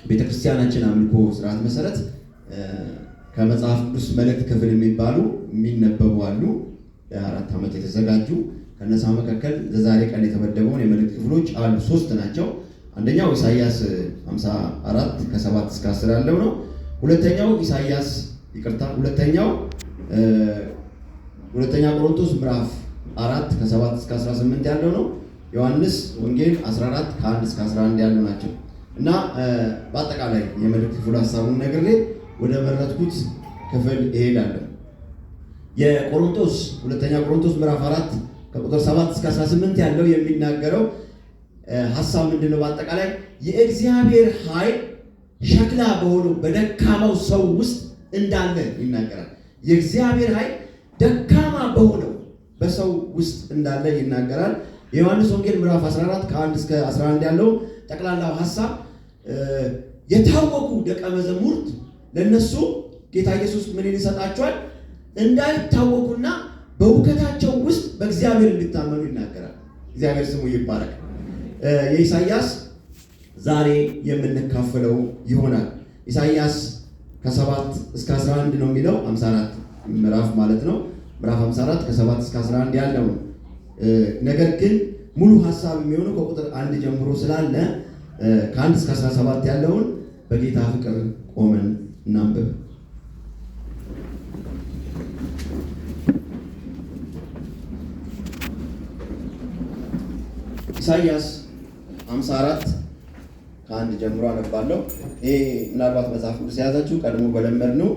ቤተክርስቲያናችን አምልኮ ስርዓት መሰረት ከመጽሐፍ ቅዱስ መልእክት ክፍል የሚባሉ የሚነበቡ አሉ። ለ4 ዓመት የተዘጋጁ ከነሳ መካከል ለዛሬ ቀን የተመደበውን የመልእክት ክፍሎች አሉ። 3 ናቸው። አንደኛው ኢሳይያስ 54 ከ7 እስከ 10 ያለው ነው። ሁለተኛው ሁለተኛ ቆሮንቶስ ምዕራፍ 4 ከ7 እስከ 18 ያለው ነው። ዮሐንስ ወንጌል 14 ከ1 እስከ 11 ያሉ ናቸው። እና በአጠቃላይ የመልእክት ክፍሉ ሐሳቡን ነግሬ ወደ መረጥኩት ክፍል እሄዳለሁ። ሁለተኛ ቆሮንቶስ ምዕራፍ 4 ከቁጥር 7 እስከ 18 ያለው የሚናገረው ሐሳብ ምንድነው? በአጠቃላይ የእግዚአብሔር ኃይል ሸክላ በሆነው በደካማው ሰው ውስጥ እንዳለ ይናገራል። የእግዚአብሔር ኃይል ደካማ በሆነው በሰው ውስጥ እንዳለ ይናገራል። የዮሐንስ ወንጌል ምዕራፍ 14 ከ1 እስከ 11 ያለው ጠቅላላው ሐሳብ የታወቁ ደቀ መዛሙርት ለነሱ ጌታ ኢየሱስ ምን ይሰጣቸዋል? እንዳይታወቁና በእውቀታቸው ውስጥ በእግዚአብሔር እንዲታመኑ ይናገራል። እግዚአብሔር ስሙ ይባረክ። የኢሳይያስ ዛሬ የምንካፈለው ይሆናል። ኢሳይያስ ከ7 እስከ 11 ነው የሚለው 54 ምዕራፍ ማለት ነው። ምዕራፍ 54 ከ7 እስከ 11 ያለው ነው። ነገር ግን ሙሉ ሐሳብ የሚሆነው ከቁጥር 1 ጀምሮ ስላለ ከ1 እስከ 17 ያለውን በጌታ ፍቅር ቆመን እናንብብ። ኢሳይያስ 54 ከ1 ጀምሮ አነባለሁ። ይሄ ምናልባት መጽሐፍ ቅዱስ የያዛችሁ ቀድሞ በለመድነው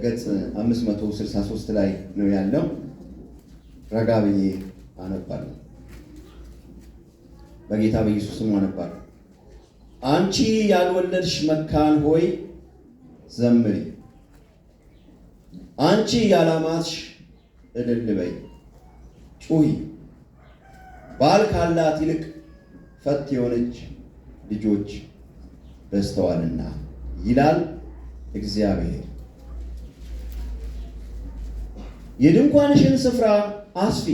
ገጽ 563 ላይ ነው ያለው። ረጋ ብዬ አነባለሁ። በጌታ በኢየሱስ ስም አነባለሁ። አንቺ ያልወለድሽ መካን ሆይ ዘምሪ፣ አንቺ ያላማትሽ እልል በይ፣ ጩሂ፣ ባል ካላት ይልቅ ፈት የሆነች ልጆች በዝተዋልና ይላል እግዚአብሔር። የድንኳንሽን ስፍራ አስፊ፣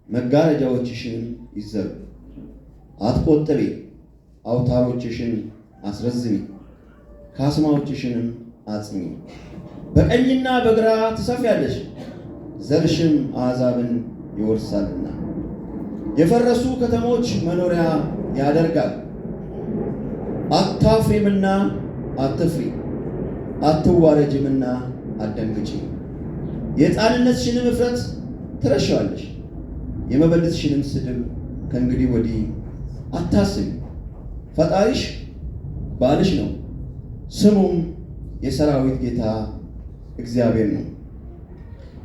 መጋረጃዎችሽን ይዘሩ፣ አትቆጥቢ፣ አውታሮችሽን አስረዝሚ፣ ካስማዎችሽንም አጽኚ። በቀኝና በግራ ትሰፊያለሽ፣ ዘርሽም አሕዛብን ይወርሳልና የፈረሱ ከተሞች መኖሪያ ያደርጋል። አታፍሪምና አትፍሪ፣ አትዋረጅምና አትደንግጪ። የሕፃንነትሽንም እፍረት ትረሻዋለሽ፣ የመበለትሽንም ስድብ ከእንግዲህ ወዲህ አታስቢ። ፈጣሪሽ ባልሽ ነው፣ ስሙም የሰራዊት ጌታ እግዚአብሔር ነው።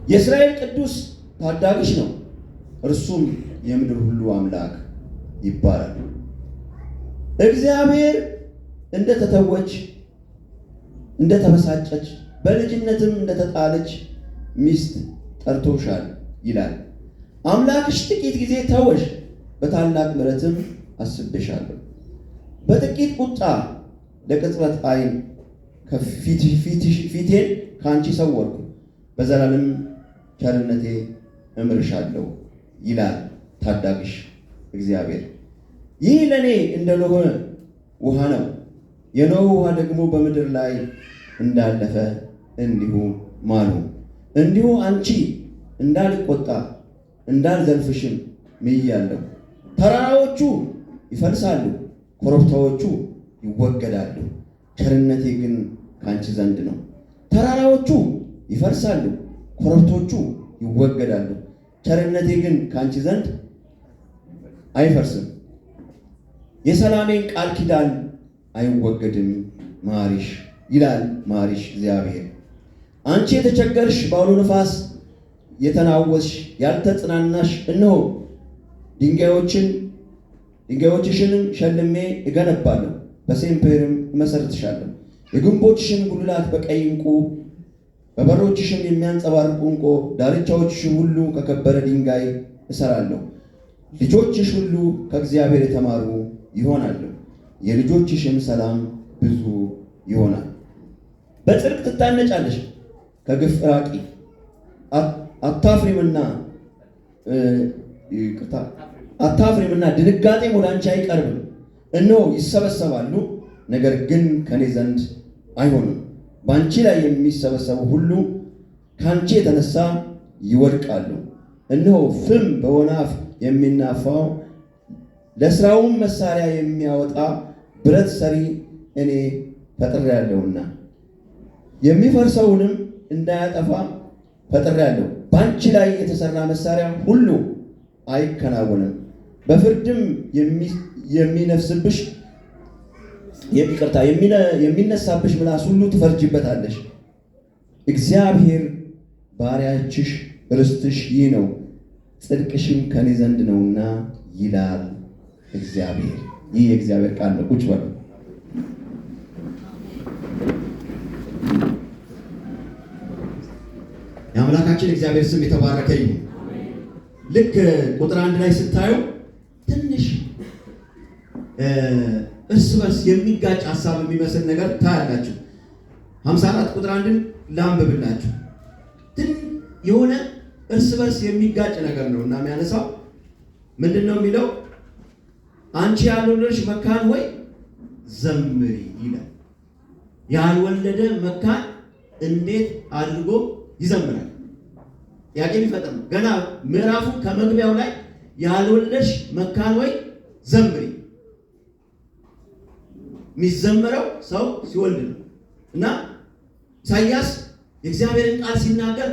የእስራኤል ቅዱስ ታዳጊሽ ነው፣ እርሱም የምድር ሁሉ አምላክ ይባላል። እግዚአብሔር እንደተተወች እንደተበሳጨች በልጅነትም እንደተጣለች ሚስት ጠርቶሻል ይላል። አምላክሽ ጥቂት ጊዜ ተወሽ፣ በታላቅ ምሕረትም አስቤሻለሁ። በጥቂት ቁጣ ለቅጽበት ዓይን ፊቴን ከአንቺ ሰወርኩ፣ በዘላለም ቸርነቴ እምርሻለሁ ይላል ታዳጊሽ እግዚአብሔር። ይህ ለእኔ እንደ ኖኅ ውሃ ነው፣ የኖኅ ውሃ ደግሞ በምድር ላይ እንዳለፈ እንዲሁ ማሉ። እንዲሁ አንቺ እንዳልቆጣ እንዳልዘልፍሽም ምያለሁ። ተራራዎቹ ይፈልሳሉ፣ ኮረብታዎቹ ይወገዳሉ፣ ቸርነቴ ግን ከአንቺ ዘንድ ነው። ተራራዎቹ ይፈልሳሉ፣ ኮረብቶቹ ይወገዳሉ፣ ቸርነቴ ግን ከአንቺ ዘንድ አይፈርስም። የሰላሜን ቃል ኪዳን አይወገድም ማሪሽ ይላል ማሪሽ እግዚአብሔር። አንቺ የተቸገርሽ በአውሎ ነፋስ የተናወስሽ ያልተጽናናሽ፣ እነሆ ድንጋዮችሽንም ሸልሜ እገነባለሁ፣ በሴምፔርም እመሰርትሻለሁ። የግንቦችሽን ጉልላት በቀይ ዕንቁ፣ በበሮችሽም የሚያንጸባርቁ ዕንቁ፣ ዳርቻዎችሽም ሁሉ ከከበረ ድንጋይ እሰራለሁ። ልጆችሽ ሁሉ ከእግዚአብሔር የተማሩ ይሆናሉ፣ የልጆችሽም ሰላም ብዙ ይሆናል። በጽድቅ ትታነጫለሽ፣ ከግፍ ራቂ፣ አታፍሪምና ድንጋጤም ወደ አንቺ አይቀርብም። እነሆ ይሰበሰባሉ፣ ነገር ግን ከኔ ዘንድ አይሆንም። በአንቺ ላይ የሚሰበሰቡ ሁሉ ከአንቺ የተነሳ ይወድቃሉ። እነሆ ፍም በወናፍ የሚናፋው ለሥራውም መሳሪያ የሚያወጣ ብረት ሰሪ እኔ ፈጥሬአለሁና የሚፈርሰውንም እንዳያጠፋ ፈጥሬአለሁ። በአንቺ ላይ የተሰራ መሳሪያ ሁሉ አይከናወንም። በፍርድም የሚነሳብሽ ምላስ ሁሉ ትፈርጂበታለሽ። እግዚአብሔር ባሪያችሽ ርስትሽ ይህ ነው፣ ጽድቅሽም ከኔ ዘንድ ነውና ይላል እግዚአብሔር። ይህ የእግዚአብሔር ቃል ነው። ቁጭ በሉ። የአምላካችን እግዚአብሔር ስም የተባረከ ይሁን። ልክ ቁጥር 1 ላይ ስታዩ ትንሽ እርስ በርስ የሚጋጭ ሐሳብ የሚመስል ነገር ታያላችሁ። 54 ቁጥር 1ን ላንብብላችሁ። የሆነ እርስ በርስ የሚጋጭ ነገር ነው እና የሚያነሳው ምንድነው የሚለው? አንቺ ያልወለድሽ መካን ሆይ ዘምሪ ይላል። ያልወለደ መካን እንዴት አድርጎ ይዘምራል? ጥያቄ ሊፈጠር ነው። ገና ምዕራፉ ከመግቢያው ላይ ያልወለድሽ መካን ሆይ ዘምሪ። የሚዘምረው ሰው ሲወልድ ነው እና ኢሳይያስ የእግዚአብሔርን ቃል ሲናገር፣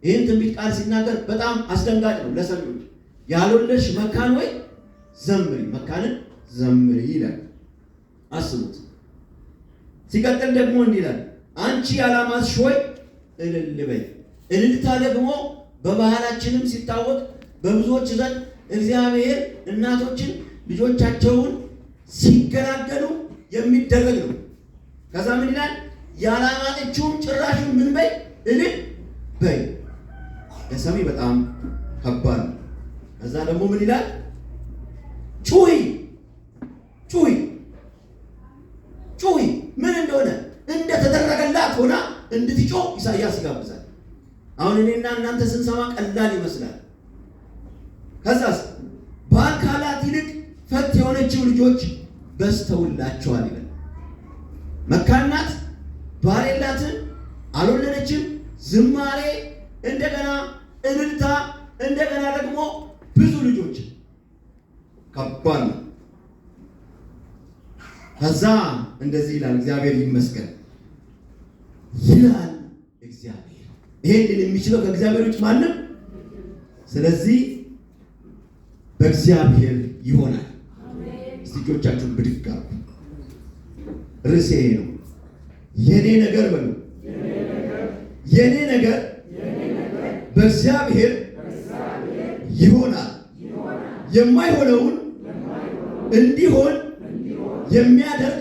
ይህን ትንቢት ቃል ሲናገር በጣም አስደንጋጭ ነው ለሰሚዎች። ያልወለድሽ መካን ሆይ ዘምሪ፣ መካንን ዘምሪ ይላል። አስቡት። ሲቀጥል ደግሞ እንዲህ ይላል፣ አንቺ ያላማጥሽ ሆይ እልል በይ። እልልታ ደግሞ በባህላችንም ሲታወቅ በብዙዎች ዘንድ እግዚአብሔር እናቶችን ልጆቻቸውን ሲገላገሉ የሚደረግ ነው። ከዛ ምን ይላል? ያላማጠችውም ጭራሹን ምን በይ እልል በይ። ለሰሚ በጣም ከባድ ነው። ከዛ ደግሞ ምን ይላል? ጩሂ ጩሂ ጩሂ። ምን እንደሆነ እንደተደረገላት ሆና እንድትጮህ ኢሳይያስ ይጋብዛል። አሁን እኔና እናንተ ስንሰማ ቀላል ይመስላል። ከዛስ በአካላት ይልቅ ፈት የሆነችው ልጆች በዝተውላቸዋል ይላል። መካን ናት፣ ባል የላትም፣ አልወለደችም። ዝማሬ፣ እንደገና እልልታ፣ እንደገና ደግሞ ብዙ ልጆች። ከባድ ነው። ከዛ እንደዚህ ይላል፣ እግዚአብሔር ይመስገን ይላል እግዚአብሔር። ይሄን የሚችለው ከእግዚአብሔር ውጭ ማንም። ስለዚህ በእግዚአብሔር ይሆናል። እስቲ እጆቻችሁን ብድግ አድርጉ። ርዕሴ ነው የኔ ነገር በሉ። የኔ ነገር በእግዚአብሔር ይሆናል። የማይሆነውን እንዲሆን የሚያደርግ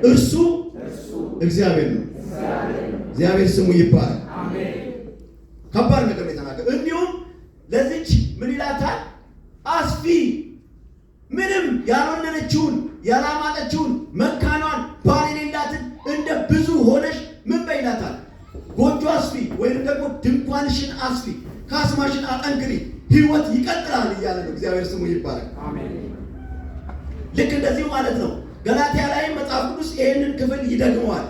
እርሱ እግዚአብሔር ነው። እግዚአብሔር ስሙ ይባላል። ከባድ ነገር የተናገረ እንዲሁም ለዚች ምን ይላታል? አስፊ። ምንም ያልወለደችውን ያላማጠችውን መካኗን ባል የሌላትን እንደ ብዙ ሆነሽ ምን በይላታል? ጎጆ አስፊ፣ ወይም ደግሞ ድንኳንሽን አስፊ፣ ካስማሽን አጠንክሪ፣ ህይወት ይቀጥላል እያለ ነው። እግዚአብሔር ስሙ ይባላል። ልክ እንደዚሁ ማለት ነው። ገላትያ ላይ መጽሐፍ ቅዱስ ይህንን ክፍል ይደግመዋል።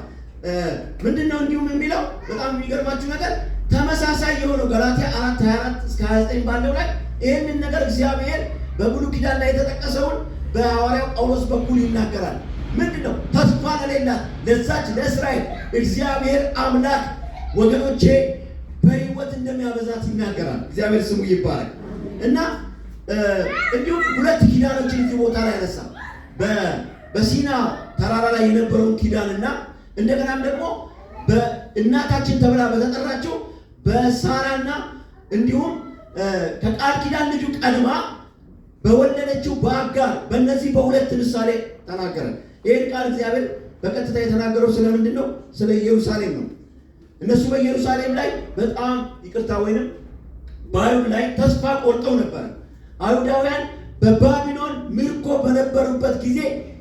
ምንድነው እንዲሁም የሚለው? በጣም የሚገርማችሁ ነገር ተመሳሳይ የሆነው ገላትያ 4:24 እስከ 29 ባለው ላይ ይህንን ነገር እግዚአብሔር በብሉይ ኪዳን ላይ የተጠቀሰውን በሐዋርያው ጳውሎስ በኩል ይናገራል። ምንድነው? ተስፋ ለሌላት ለዛች ለእስራኤል እግዚአብሔር አምላክ ወገኖቼ በህይወት እንደሚያበዛት ይናገራል። እግዚአብሔር ስሙ ይባላል። እና እንዲሁም ሁለት ኪዳኖችን እዚህ ቦታ ላይ ያነሳ፣ በሲና ተራራ ላይ የነበረውን ኪዳንና እንደገናም ደግሞ በእናታችን ተብላ በተጠራቸው በሳራና እንዲሁም ከቃል ኪዳን ልጁ ቀድማ በወለደችው በአጋር በእነዚህ በሁለት ምሳሌ ተናገረ። ይህን ቃል እግዚአብሔር በቀጥታ የተናገረው ስለምንድን ነው? ስለ ኢየሩሳሌም ነው። እነሱ በኢየሩሳሌም ላይ በጣም ይቅርታ ወይንም በአይሁድ ላይ ተስፋ ቆርጠው ነበር። አይሁዳውያን በባቢሎን ምርኮ በነበሩበት ጊዜ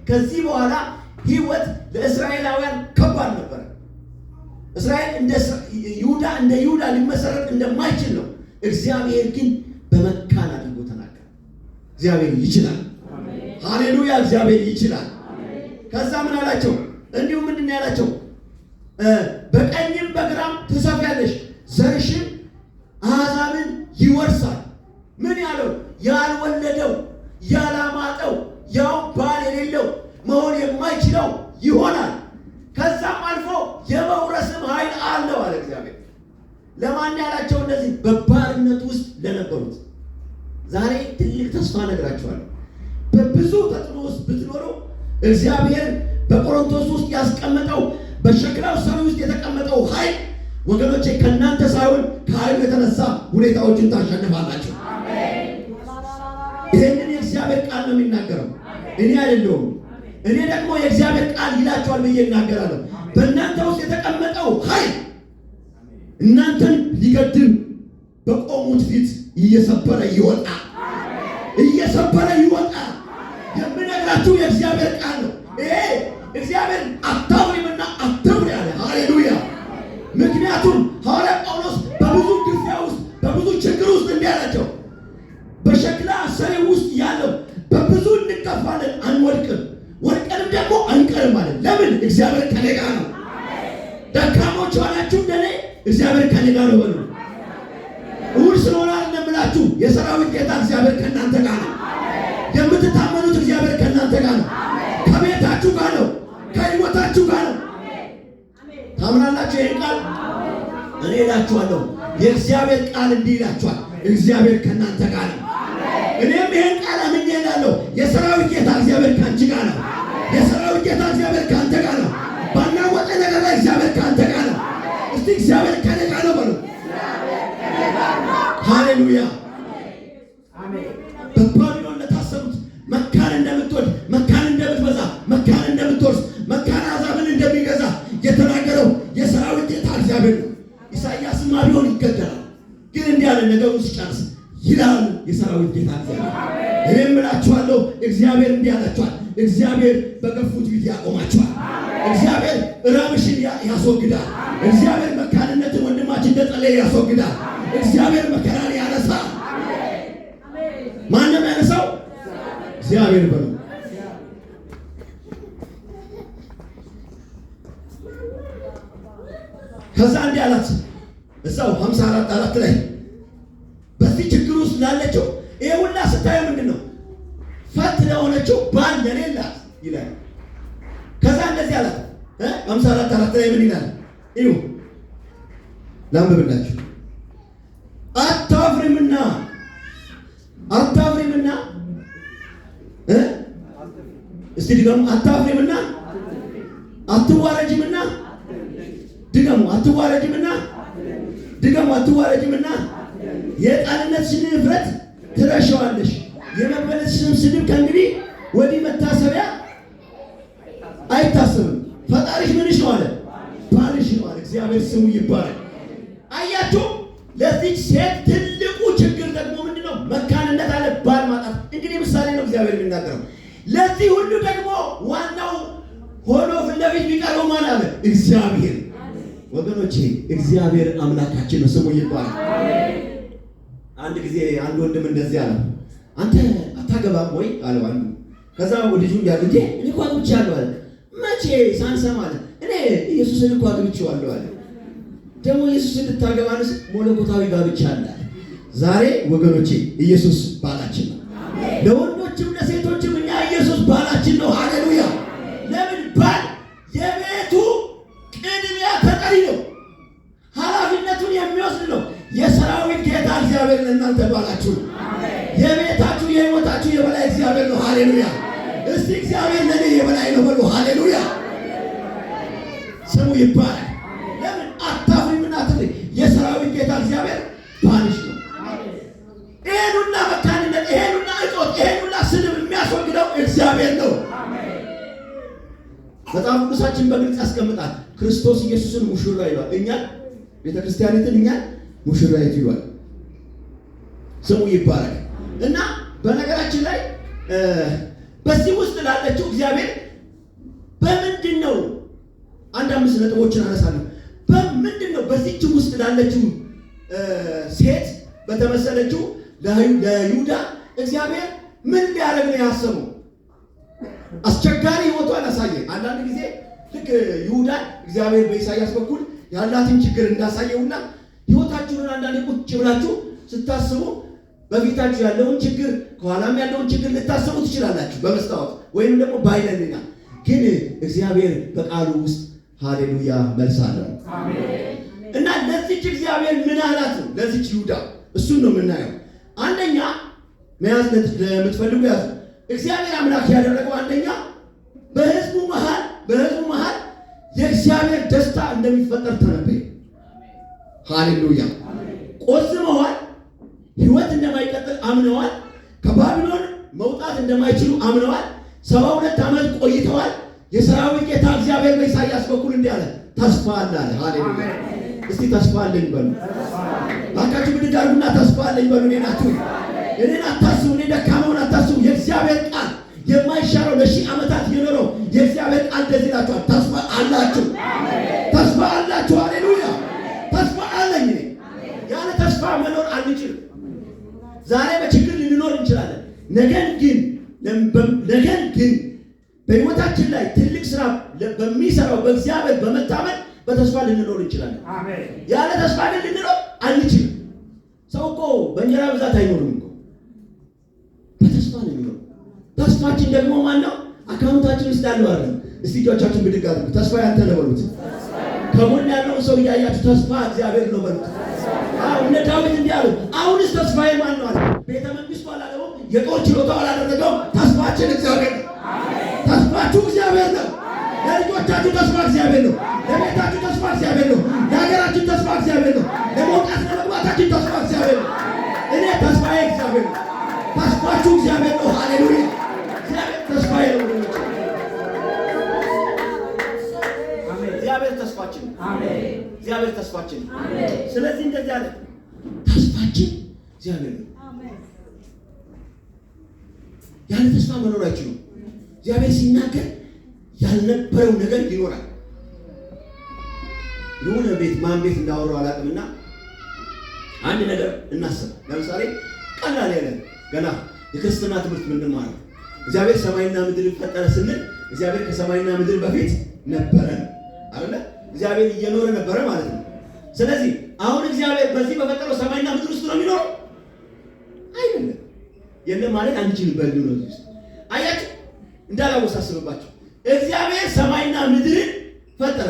ከዚህ በኋላ ህይወት ለእስራኤላውያን ከባድ ነበር። እስራኤል እንደ ይሁዳ ሊመሰረት እንደማይችል ነው። እግዚአብሔር ግን በመካን አድርጎ ተናገረ። እግዚአብሔር ይችላል። ሃሌሉያ! እግዚአብሔር ይችላል። ከዛ ምን አላቸው? እንዲሁ ምንድን ነው ያላቸው? በቀኝም በግራም ትሰፊያለሽ፣ ዘርሽም አሕዛብን ይወርሳል። ምን ያለው? ያልወለደው ያላማጠው ያው ባል የሌለው መሆን የማይችለው ይሆናል። ከዛም አልፎ የመውረስም ኃይል አለው አለ እግዚአብሔር። ለማን ያላቸው? እነዚህ በባርነት ውስጥ ለነበሩት። ዛሬ ትልቅ ተስፋ ነግራቸዋለሁ። በብዙ ተጽዕኖ ውስጥ ብትኖሩ እግዚአብሔር በቆሮንቶስ ውስጥ ያስቀመጠው በሸክላው ሰሪ ውስጥ የተቀመጠው ኃይል ወገኖቼ ከእናንተ ሳይሆን ከኃይሉ የተነሳ ሁኔታዎችን ታሸንፋላችሁ። ይህንን የእግዚአብሔር ቃል ነው የሚናገረው፣ እኔ አይደለሁም። እኔ ደግሞ የእግዚአብሔር ቃል ይላችኋል ብዬ እናገራለሁ። በእናንተ ውስጥ የተቀመጠው ኃይል እናንተን ሊገድም በቆሙት ፊት እየሰበረ ይወጣ፣ እየሰበረ ይወጣ። የምነግራችሁ የእግዚአብሔር ቃል ነው። ይሄ እግዚአብሔር አታውሪምና አትብሪ ያለ። ሃሌሉያ! ምክንያቱም ሐዋርያ ጳውሎስ በብዙ ግፊያ ውስጥ በብዙ ችግር ውስጥ እንዲህ አላቸው፣ በሸክላ ሰሪ ውስጥ ያለው በብዙ እንገፋለን አንወድቅም፣ ወድቀንም ደግሞ አንቀርም ማለት። ለምን? እግዚአብሔር ከኔ ጋር ነው። ደካሞች ሆናችሁ እንደኔ እግዚአብሔር ከኔ ጋር ነው በሉ። እሑድ ስለሆነ አይደለም ብላችሁ የሰራዊት ጌታ እግዚአብሔር ከእናንተ ጋር ነው። የምትታመኑት እግዚአብሔር ከእናንተ ጋር ነው። ከቤታችሁ ጋር ነው። ከሕይወታችሁ ጋር ነው። ታምናላችሁ? ይህን ቃል እኔ እላችኋለሁ። የእግዚአብሔር ቃል እንዲህ ይላችኋል፣ እግዚአብሔር ከእናንተ ጋር ነው። እኔም ይህን ቃል አምኜ እላለሁ። የሰራዊት ጌታ እግዚአብሔር ከአንቺ ጋር ነው። የሰራዊት ጌታ እግዚአብሔር ከአንተ ጋር ነው። ባናወጠ ነገር ላይ እግዚአብሔር ከአንተ ጋር ነው። እስቲ እግዚአብሔር ከኔ ጋር ነው በሉ። ሃሌሉያ! በባቢሎን ለታሰሩት መካን እንደምትወድ፣ መካን እንደምትበዛ፣ መካን እንደምትወርስ፣ መካን አሕዛብን እንደሚገዛ የተናገረው የሰራዊት ጌታ እግዚአብሔር ነው። ኢሳይያስማ ቢሆን ይገደላል፣ ግን እንዲህ ያለ ነገሩን ሲጨርስ ይላል የሰራዊት ጌታ እግዚአብሔር። እኔም እላችኋለሁ እግዚአብሔር እንዲህ ያላችኋል፣ እግዚአብሔር በገፉት ፊት ያቆማችኋል። እግዚአብሔር ራብሽን ያስወግዳል። እግዚአብሔር መካንነትን ወንድማችን እንደጸለየ ያስወግዳል። እግዚአብሔር መከራን ያነሳል። ማንም ያነሳው? እግዚአብሔር በሉ። ከዛ እንዲህ አላት እዛው 54:4 ላይ በዚህ ችግር ውስጥ ላለችው ይሄ ሁላ ስታየው ምንድን ነው? ፈት ለሆነችው ባል ለሌላት ይላል። ከዛ እንደዚህ አላት 54:4 ላይ ምን ይላል? እዩ ላንብብላችሁ። አታፍሪምና እስቲ ድገሙ። አታፍሪምና አትዋረጅምና ድገሙ። አትዋረጅምና ድገሙ። አትዋረጅምና የሕፃንነትሽን እፍረት ትረሻዋለሽ፣ የመበለትሽንም ስድብ ከእንግዲህ ወዲህ መታሰቢያ አይታሰብም። ፈጣሪሽ ምንሽ ነው አለ? ባልሽ ነው አለ። እግዚአብሔር ስሙ ይባላል። አያችሁ፣ ለዚህ ሴት ትልቁ ችግር ደግሞ ምንድነው? መካንነት አለ፣ ባል ማጣት። እንግዲህ ምሳሌ ነው እግዚአብሔር የሚናገረው። ለዚህ ሁሉ ደግሞ ዋናው ሆኖ ፊት ለፊት ቢቀርበው ማን አለ? እግዚአብሔር። ወገኖቼ እግዚአብሔር አምላካችን ነው፣ ስሙ ይባላል። አንድ ጊዜ አንድ ወንድም እንደዚህ አለ፣ አንተ አታገባም ወይ አለው አንዱ። ከዛ ልጁ ያለ እንዴ እኔ እኮ አግብቻለሁ አለ። መቼ? ሳንሰማ አለ። እኔ ኢየሱስን እኮ አግብቼዋለሁ አለ። ደግሞ ኢየሱስን ልታገባንስ መለኮታዊ ጋብቻ አለ። ዛሬ ወገኖቼ ኢየሱስ ባላችን ነው። ለወንዶችም ለሴቶችም እኛ ኢየሱስ ባላችን ነው። ሃሌሉያ! ለምን? ባል የቤቱ ቅድሚያ ተጠሪ ነው። ኃላፊነቱን የሚወስድ ነው። የሰራዊት ጌታ እግዚአብሔር ለእናንተ ባላችሁ ነው። የቤታችሁ የሕይወታችሁ የበላይ እግዚአብሔር ነው። ሃሌሉያ! እስቲ እግዚአብሔር ለኔ የበላይ ነው በሉ። ሃሌሉያ! ስሙ ይባላል። ለምን? አታፍሪምና አትፍሪ። የሰራዊት ጌታ እግዚአብሔር ባልሽ ነው። ይሄን ሁላ መካንነት፣ ይሄን ሁላ እጦት፣ ይሄን ሁላ ስድብ የሚያስወግደው እግዚአብሔር ነው። መጽሐፍ ቅዱሳችን በግልጽ ያስቀምጣል። ክርስቶስ ኢየሱስን ሙሽራ ይሏል። እኛን ቤተክርስቲያኒትን እኛን ሙሽራይት ይሏል። ስሙ ይባላል። እና በነገራችን ላይ በዚህ ውስጥ ላለችው እግዚአብሔር በምንድን ነው? አንድ 5 ነጥቦችን አነሳለሁ። በምንድን ነው በዚህች ውስጥ ላለችው ሴት በተመሰለችው ለይሁዳ እግዚአብሔር ምን ሊያደርግ ነው ያሰበው? አስቸጋሪ ህይወቷን አሳየ። አንዳንድ ጊዜ ልክ ይሁዳ እግዚአብሔር በኢሳይያስ በኩል ያላትን ችግር እንዳሳየውና ህይወታችሁን አንዳንዴ ቁጭ ብላችሁ ስታስቡ በፊታችሁ ያለውን ችግር ከኋላም ያለውን ችግር ልታስቡ ትችላላችሁ በመስታወት ወይም ደግሞ በአይነና ግን እግዚአብሔር በቃሉ ውስጥ ሃሌሉያ መልስ አለው። እና ለዚች እግዚአብሔር ምን አላት ነው ለዚች ይሁዳ እሱን ነው የምናየው። አንደኛ መያዝ ለምትፈልጉ ያዙ። እግዚአብሔር አምላክ ያደረገው አንደኛ በህዝቡ መሃል የእግዚአብሔር ደስታ እንደሚፈጠር ተነበየ። ሃሌሉያ ቆስመዋል። ህይወት እንደማይቀጥል አምነዋል። ከባቢሎን መውጣት እንደማይችሉ አምነዋል። 72 ዓመት ቆይተዋል። የሰራዊት ጌታ እግዚአብሔር በኢሳይያስ በኩል እንዲህ አለ፣ ተስፋ አለ። ሃሌሉያ እስቲ ተስፋ አለኝ በሉ። ባካችሁ ብድግ አድርጉና ተስፋ አለኝ በሉ። እኔን አታስቡ፣ እኔ ደካማውን አታስቡ። የእግዚአብሔር ቃል የማይሻረው ለሺህ ዓመታት የኖረው የእግዚአብሔር ቃል እንደዚህ ይላችኋል፣ ተስፋ አላችሁ። ተስፋ አላችሁ። ሃሌሉያ ተስፋ አለኝ። ያለ ተስፋ መኖር አንችልም። ዛሬ በችግር ልንኖር እንችላለን። ነገር ግን በህይወታችን ላይ ትልቅ ስራ በሚሰራው በእግዚአብሔር በመታመን በተስፋ ልንኖር እንችላለን። ያለ ተስፋ ግን ልንኖር አንችልም። ሰው እኮ በእንጀራ ብዛት አይኖርም እኮ በተስፋ ነው የሚኖር። ተስፋችን ደግሞ ማን ነው? አካውንታችን ውስጥ ያለው አይደል? እስቲ እጆቻችሁን ብድግ አድርጉ። ተስፋ ያንተ ነው በሉት። ከጎን ያለውን ሰው እያያችሁ ተስፋ እግዚአብሔር ነው በሉት። እነ ዳዊት እንዲህ አሉ፣ አሁንስ ተስፋዬ ማን ነው አለ። ቤተ መንግስቱ አላለውም፣ የጦር ችሎታው አላደረገው። ተስፋችን እግዚአብሔር ነው። ተስፋችሁ እግዚአብሔር ነው። ለልጆቻችሁ ተስፋ እግዚአብሔር ነው። ለቤታችሁ ተስፋ እግዚአብሔር ነው። ለሀገራችን ተስፋ እግዚአብሔር ነው። ለመውጣት ለመግባታችን ተስፋ እግዚአብሔር ነው። እኔ ተስፋዬ እግዚአብሔር ነው። ተስፋችሁ እግዚአብሔር ነው። ሃሌሉያ እግዚአብሔር ተስፋዬ ነው። እግዚአብሔር ተስፋችን ነው። እግዚአብሔር ተስፋችን ነው። ስለዚህ እንደዚህ አለ፣ ተስፋችን እግዚአብሔር ነው። ያለ ተስፋ መኖር አይችሉም። እግዚአብሔር ሲናገር ያልነበረው ነገር ይኖራል። የሆነ ቤት ማን ቤት እንዳወራው አላውቅምና አንድ ነገር እናስብ። ለምሳሌ ቀላል ያለ ገና የክርስትና ትምህርት ምንድን ማለት እግዚአብሔር ሰማይና ምድር ፈጠረ ስንል እግዚአብሔር ከሰማይና ምድር በፊት ነበረ አይደል? እግዚአብሔር እየኖረ ነበረ ማለት ነው። ስለዚህ አሁን እግዚአብሔር በዚህ በፈጠረው ሰማይና ምድር ውስጥ ነው የሚኖረው አይደለም? የለም ማለት አንችልም። በልዩ ነው ውስጥ አያችሁ፣ እንዳላወሳስብባችሁ እግዚአብሔር ሰማይና ምድርን ፈጠረ።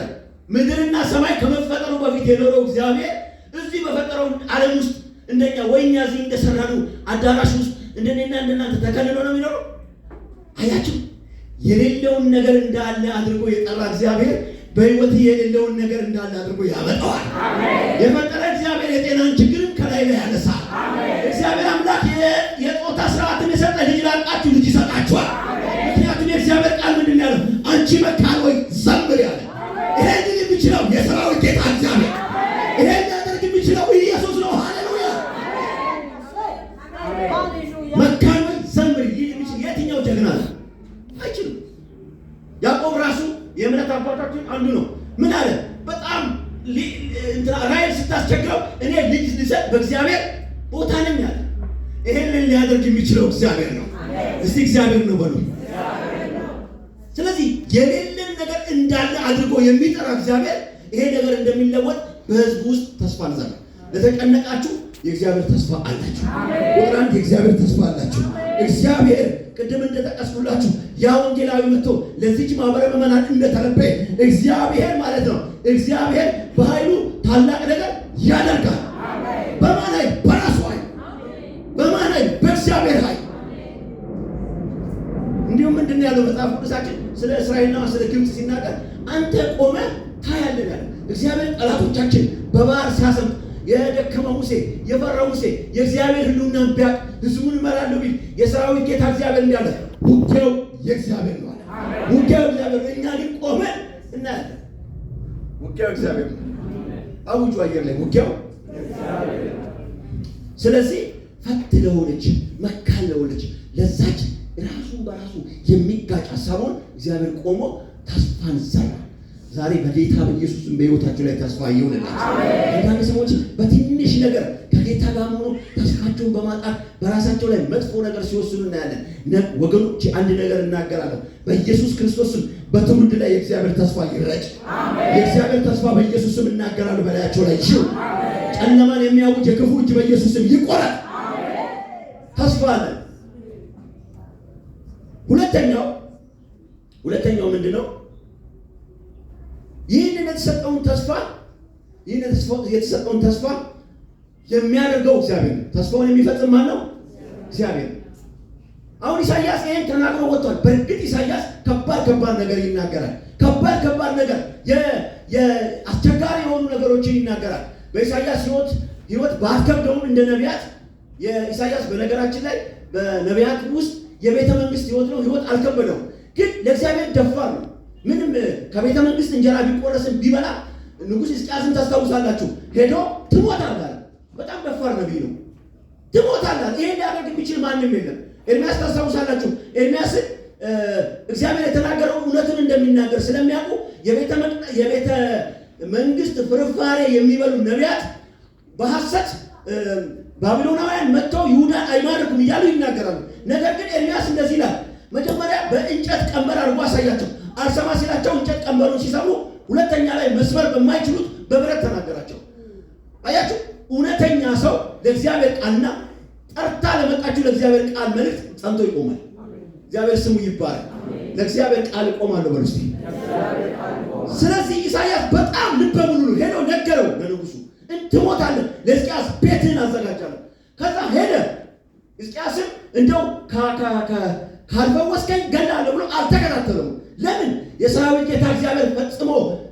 ምድርና ሰማይ ከመፈጠሩ በፊት የኖረው እግዚአብሔር እዚህ በፈጠረው ዓለም ውስጥ እንደኛ ወይኛ እዚህ እንደሰራነው አዳራሽ ውስጥ እንደኔና እንደናንተ ተከልሎ ነው የሚኖረው። አያችሁ፣ የሌለውን ነገር እንዳለ አድርጎ የጠራ እግዚአብሔር በህይወት የሌለውን ነገር እንዳለ አድርጎ ያመጣዋል። የፈጠረ እግዚአብሔር የጤናን ችግርን ከላይ ላይ ያነሳል። እግዚአብሔር አምላክ የጾታ ስርዓትን የሰጠ ልጅ ላጣችሁ ልጅ ይሰጣችኋል። ምክንያቱም የእግዚአብሔር ቃል ምንድን ያለው? አንቺ መካን ሆይ ዘምሪ ያለ። ይሄን የሚችለው የሰራዊት ጌታ እግዚአብሔር፣ ይሄን ሊያደርግ የሚችለው ኢየሱስ ነው። ሃሌሉያ መካን ሆይ ዘምሪ የሚችል የትኛው ጀግና ነው? አይችልም። ያዕቆብ ራሱ የእምነት አባታችን አንዱ ነው። ምን አለ? በጣም ራሔል ስታስቸግረው እኔ ልጅ ልሰጥ በእግዚአብሔር ቦታ ነኝ አለ። ይሄንን ሊያደርግ የሚችለው እግዚአብሔር ነው። እስቲ እግዚአብሔር ነው በሉ። ስለዚህ የሌለን ነገር እንዳለ አድርጎ የሚጠራ እግዚአብሔር ይሄ ነገር እንደሚለወጥ በህዝቡ ውስጥ ተስፋ እንዘራ። ለተጨነቃችሁ የእግዚአብሔር ተስፋ አላችሁ። ቁጥር አንድ የእግዚአብሔር ተስፋ አላችሁ። እግዚአብሔር ቅድም እንደጠቀስኩላችሁ ያ ወንጌላዊ መጥቶ ለዚች ማህበረ ምዕመናን እንደተነበየ እግዚአብሔር ማለት ነው። እግዚአብሔር በኃይሉ ታላቅ ነገር ያደርጋል። በማን ላይ? በራሱ ኃይል። በማን ላይ? በእግዚአብሔር ኃይል። እንዲሁም ምንድን ነው ያለው መጽሐፍ ቅዱሳችን ስለ እስራኤልና ስለ ግብፅ ሲናገር አንተ ቆመ ታያለህ ያለ እግዚአብሔር ጠላቶቻችን በባህር ሲያሰምጥ የደከመው ሙሴ የፈራው ሙሴ የእግዚአብሔር ህልውናን ቢያቅ ህዝቡን እመራለሁ ቢል የሰራዊት ጌታ እግዚአብሔር እንዳለ ውጊያው የእግዚአብሔር ነው አለ። ውጊያው እግዚአብሔር ነው። እኛ ግን ቆመን እናያለን። ውጊያው እግዚአብሔር ነው። አውጁ አየር ላይ ውጊያው እግዚአብሔር ነው። ስለዚህ ፈት ለሆነች መካን ለሆነች ለዛች ራሱን በራሱ የሚጋጭ ሀሳቡን እግዚአብሔር ቆሞ ተስፋን ዘራ። ዛሬ በጌታ በኢየሱስም በሕይወታችሁ ላይ ተስፋ ይሁንላችሁ። አንዳንድ ሰዎች በትንሽ ነገር ከጌታ ጋር ሆኖ ተስፋቸውን በማጣት በራሳቸው ላይ መጥፎ ነገር ሲወስኑ እናያለን። ወገኖች አንድ ነገር እናገራለሁ። በኢየሱስ ክርስቶስም በትውልድ ላይ የእግዚአብሔር ተስፋ ይረጭ። የእግዚአብሔር ተስፋ በኢየሱስም እናገራለሁ በላያቸው ላይ ይሁን። ጨለማን የሚያውጅ የክፉ እጅ በኢየሱስም ይቆረጥ። ተስፋ አለ። ሁለተኛው ምንድነው? ይህንን የተሰጠውን ተስፋ የሚያደርገው እግዚአብሔር ነው። ተስፋውን የሚፈጽም ማን ነው? እግዚአብሔር ነው። አሁን ኢሳይያስ ይሄን ተናግሮ ወጥቷል። በእርግጥ ኢሳይያስ ከባድ ነገር ይናገራል። ከባድ ነገር የአስቸጋሪ የሆኑ ነገሮችን ይናገራል። በኢሳይያስ ህይወት ባትከብደውም እንደ ነቢያት የኢሳይያስ በነገራችን ላይ በነቢያት ውስጥ የቤተ መንግስት ህይወት ነው። ህይወት አልከበደውም፣ ግን ለእግዚአብሔር ደፋር ነው። ምንም ከቤተ መንግስት እንጀራ ቢቆረስም ቢበላ ንጉሥ ሕዝቅያስን ታስታውሳላችሁ። ሄዶ ትሞታለህ፣ በጣም ደፋር ነቢይ ነው። ትሞታለህ፣ ይሄን ሊያደርግ የሚችል ማንም የለም። ኤርሚያስ ታስታውሳላችሁ። ኤርሚያስን እግዚአብሔር የተናገረው እውነቱን እንደሚናገር ስለሚያውቁ የቤተ መንግስት ፍርፋሬ የሚበሉ ነቢያት በሐሰት ባቢሎናውያን መጥተው ይሁዳን አይማርኩም እያሉ ይናገራሉ። ነገር ግን ኤርሚያስ እንደዚህ ይላል። መጀመሪያ በእንጨት ቀንበር አድርጎ አሳያቸው። አልሰማ ሲላቸው እንጨት ቀንበሩን ሲሰሙ ሁለተኛ ላይ መስበር በማይችሉት በብረት ተናገራቸው። አያችሁ፣ እውነተኛ ሰው ለእግዚአብሔር ቃልና ጠርታ ለመጣችሁ ለእግዚአብሔር ቃል መልእክት ጸንቶ ይቆማል። እግዚአብሔር ስሙ ይባላል። ለእግዚአብሔር ቃል እቆማለሁ በሉ እስቲ። ስለዚህ ኢሳይያስ በጣም ልበ ሙሉ ነው። ሄዶ ነገረው ለንጉሱ፣ እንትሞታለን፣ ለሕዝቅያስ ቤትህን አዘጋጃለሁ። ከዛ ሄደ። ሕዝቅያስም እንደው ካልፈወስከኝ ገላለሁ ብሎ አልተከታተለውም። ለምን? የሰራዊት ጌታ እግዚአብሔር ፈጽሞ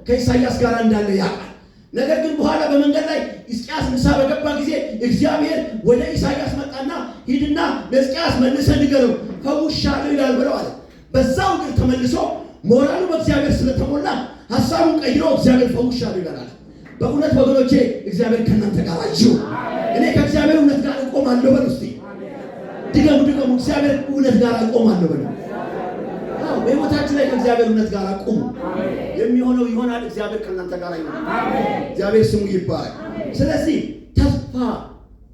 ከኢሳይያስ ጋር እንዳለ ያውቃል። ነገር ግን በኋላ በመንገድ ላይ ሕዝቅያስ ንስሐ በገባ ጊዜ እግዚአብሔር ወደ ኢሳይያስ መጣና ሂድና ለሕዝቅያስ መልሰህ ንገረው ፈውሻለሁ ይላል ብለው አለ። በዛው ግን ተመልሶ ሞራሉ በእግዚአብሔር ስለተሞላ ሐሳቡን ቀይሮ እግዚአብሔር ፈውሻለሁ ይላል። በእውነት ወገኖቼ እግዚአብሔር ከእናንተ ጋር ይሁን። እኔ ከእግዚአብሔር እውነት ጋር እቆማለሁ በሉ እስቲ። ድገሙ። እግዚአብሔር እውነት ጋር እቆማለሁ በሉ። በሕይወታችሁ ላይ ከእግዚአብሔር እውነት ጋር አቁሙ። የሚሆነው ይሆናል። እግዚአብሔር ከእናንተ ጋር ይሆናል። እግዚአብሔር ስሙ ይባላል። ስለዚህ ተስፋ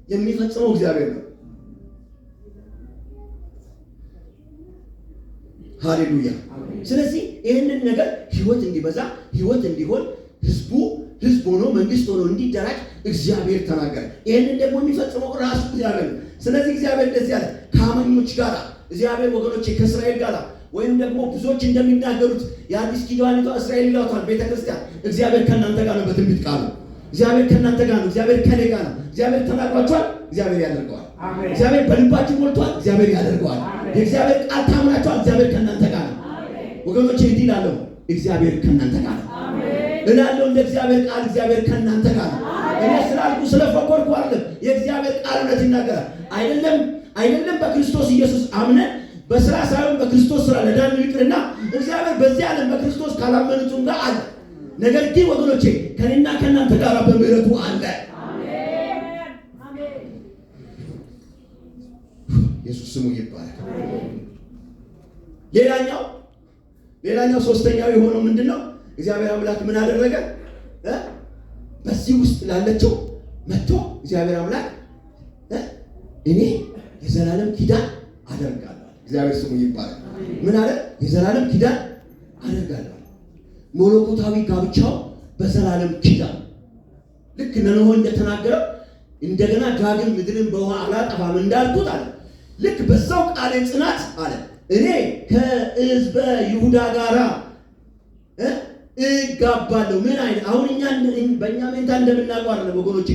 የሚፈጽመው እግዚአብሔር ነው። ሃሌሉያ። ስለዚህ ይህንን ነገር ህይወት እንዲበዛ ህይወት እንዲሆን ህዝብ ሆኖ መንግስት ሆኖ እንዲደራጅ እግዚአብሔር ተናገረ። ይህንን ደግሞ የሚፈጽመው ራሱ እግዚአብሔር ነው። ስለዚህ እግዚአብሔር እንደዚህ ያለ ከአማኞች ጋር እግዚአብሔር ወገኖቼ ከእስራኤል ጋር ወይም ደግሞ ብዙዎች እንደሚናገሩት የአዲስ ኪዳኒቷ እስራኤል ይሏታል ቤተክርስቲያን። እግዚአብሔር ከእናንተ ጋር ነው። በትንቢት ቃሉ እግዚአብሔር ከእናንተ ጋር ነው። እግዚአብሔር ከኔ ጋር ነው። እግዚአብሔር ተናግሯችኋል፣ እግዚአብሔር ያደርገዋል። እግዚአብሔር በልባችሁ ሞልቷል፣ እግዚአብሔር ያደርገዋል። የእግዚአብሔር ቃል ታምናችኋል፣ እግዚአብሔር ከእናንተ ጋር ነው። ወገኖቼ እንዲህ እላለሁ፣ እግዚአብሔር ከእናንተ ጋር ነው እላለሁ። እንደ እግዚአብሔር ቃል እግዚአብሔር ከእናንተ ጋር ነው። እኔ ስላልኩ ስለፈኮርኩ አይደለም። የእግዚአብሔር ቃል እውነት ይናገራል። አይደለም በክርስቶስ ኢየሱስ አምነን በስራ ሳይሆን በክርስቶስ ስራ ለዳን ይቅርና እግዚአብሔር በዚህ ዓለም በክርስቶስ ካላመኑትም ጋር አለ። ነገር ግን ወገኖቼ ከኔና ከእናንተ ጋር በምህረቱ አለ። ኢየሱስ ስሙ ይባላል። ሌላኛው ሶስተኛው የሆነው ምንድነው? እግዚአብሔር አምላክ ምን አደረገ? በዚህ ውስጥ ላለችው መጥቶ እግዚአብሔር አምላክ እኔ የዘላለም ኪዳን አደርጋለሁ። እግዚአብሔር ስሙ ይባላል። ምን አለ? የዘላለም ኪዳን አደርጋለሁ። መለኮታዊ ጋብቻው በዘላለም ኪዳን ልክ ነኖህ እንደተናገረው እንደገና ዳግም ምድርን በውሃ አላጠፋም እንዳልኩት አለ። ልክ በዛው ቃሌ ጽናት አለ እኔ ከሕዝበ ይሁዳ ጋራ እጋባለሁ። ምን አይነት አሁን በእኛ ሜንታ እንደምናውቀው አይደለም ወገኖቼ።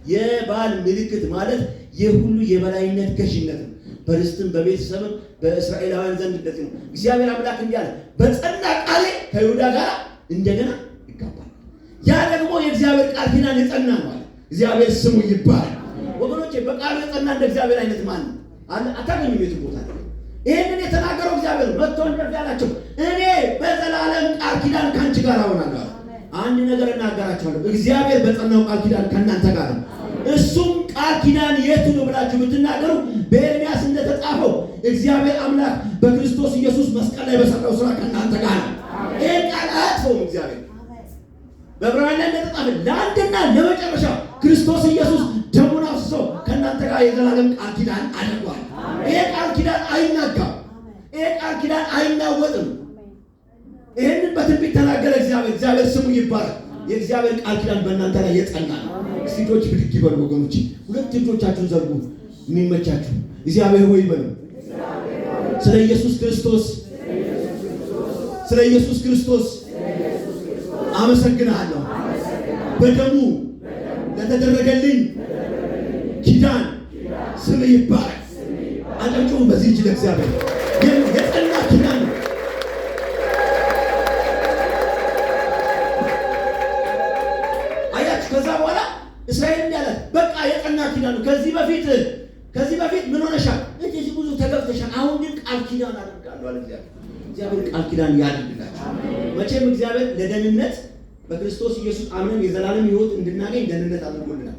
የባል ምልክት ማለት የሁሉ የበላይነት ገዥነት ነው። በርስትም በቤተሰብም በእስራኤላውያን ዘንድ እንደዚህ ነው። እግዚአብሔር አምላክ እንዲህ አለ፣ በጸና ቃሌ ከይሁዳ ጋር እንደገና ይጋባል። ያ ደግሞ የእግዚአብሔር ቃል ኪዳን የጸና ነው አለ። እግዚአብሔር ስሙ ይባላል። ወገኖቼ በቃሉ የጸና እንደ እግዚአብሔር አይነት ማን ነው? አታገኙም የትም ቦታ። ይህንን የተናገረው እግዚአብሔር መጥቶ እንደዚህ አላቸው፣ እኔ በዘላለም ቃል ኪዳን ከአንቺ ጋር እሆናለሁ። አንድ ነገር እናገራቸዋለሁ፣ እግዚአብሔር በጸናው ቃል ኪዳን ከእናንተ ጋር ነው። እሱም ቃል ኪዳን የቱ ነው ብላችሁ ብትናገሩ በኤርሚያስ እንደተጻፈው እግዚአብሔር አምላክ በክርስቶስ ኢየሱስ መስቀል ላይ በሰራው ስራ ከእናንተ ጋር ነው። ይህን ቃል አያጥፈውም እግዚአብሔር። በዕብራውያን ላይ እንደተጻፈ ለአንድና ለመጨረሻ ክርስቶስ ኢየሱስ ደሙን አፍስሶ ከእናንተ ጋር የዘላለም ቃል ኪዳን አድርጓል። ይሄ ቃል ኪዳን አይናጋም። ይሄ ቃል ኪዳን አይናወጥም። ይህንን በትንቢት ተናገረ እግዚአብሔር ስሙ ይባላል። የእግዚአብሔር ቃል ኪዳን በእናንተ ላይ የጸና ነው። እጆች ብድግ ይበሉ ወገኖች፣ ሁለት እጆቻችሁን ዘርጉ። የሚመቻችሁ እግዚአብሔር ሆይ ይበሉ። ስለ ኢየሱስ ክርስቶስ አመሰግናለሁ። በደሙ ለተደረገልኝ ኪዳን ስም ይባረክ። አጨብጭቡ በዚህ እጅ ለእግዚአብሔር። የጸና ኪዳን ነው። አያችሁ፣ ከዛ በኋላ እስራኤል እንዲያለት በቃ የጸና ኪዳን ነው። ከዚህ በፊት ምን ሆነሻል? እዚህ ብዙ ተገብተሻል። አሁን ግን ቃል ኪዳን አድርጋለሁ አለ እግዚአብሔር። ቃል ኪዳን ያድርግላችሁ። መቼም እግዚአብሔር ለደህንነት በክርስቶስ ኢየሱስ አምነን የዘላለም ሕይወት እንድናገኝ ደህንነት አድርጎልናል።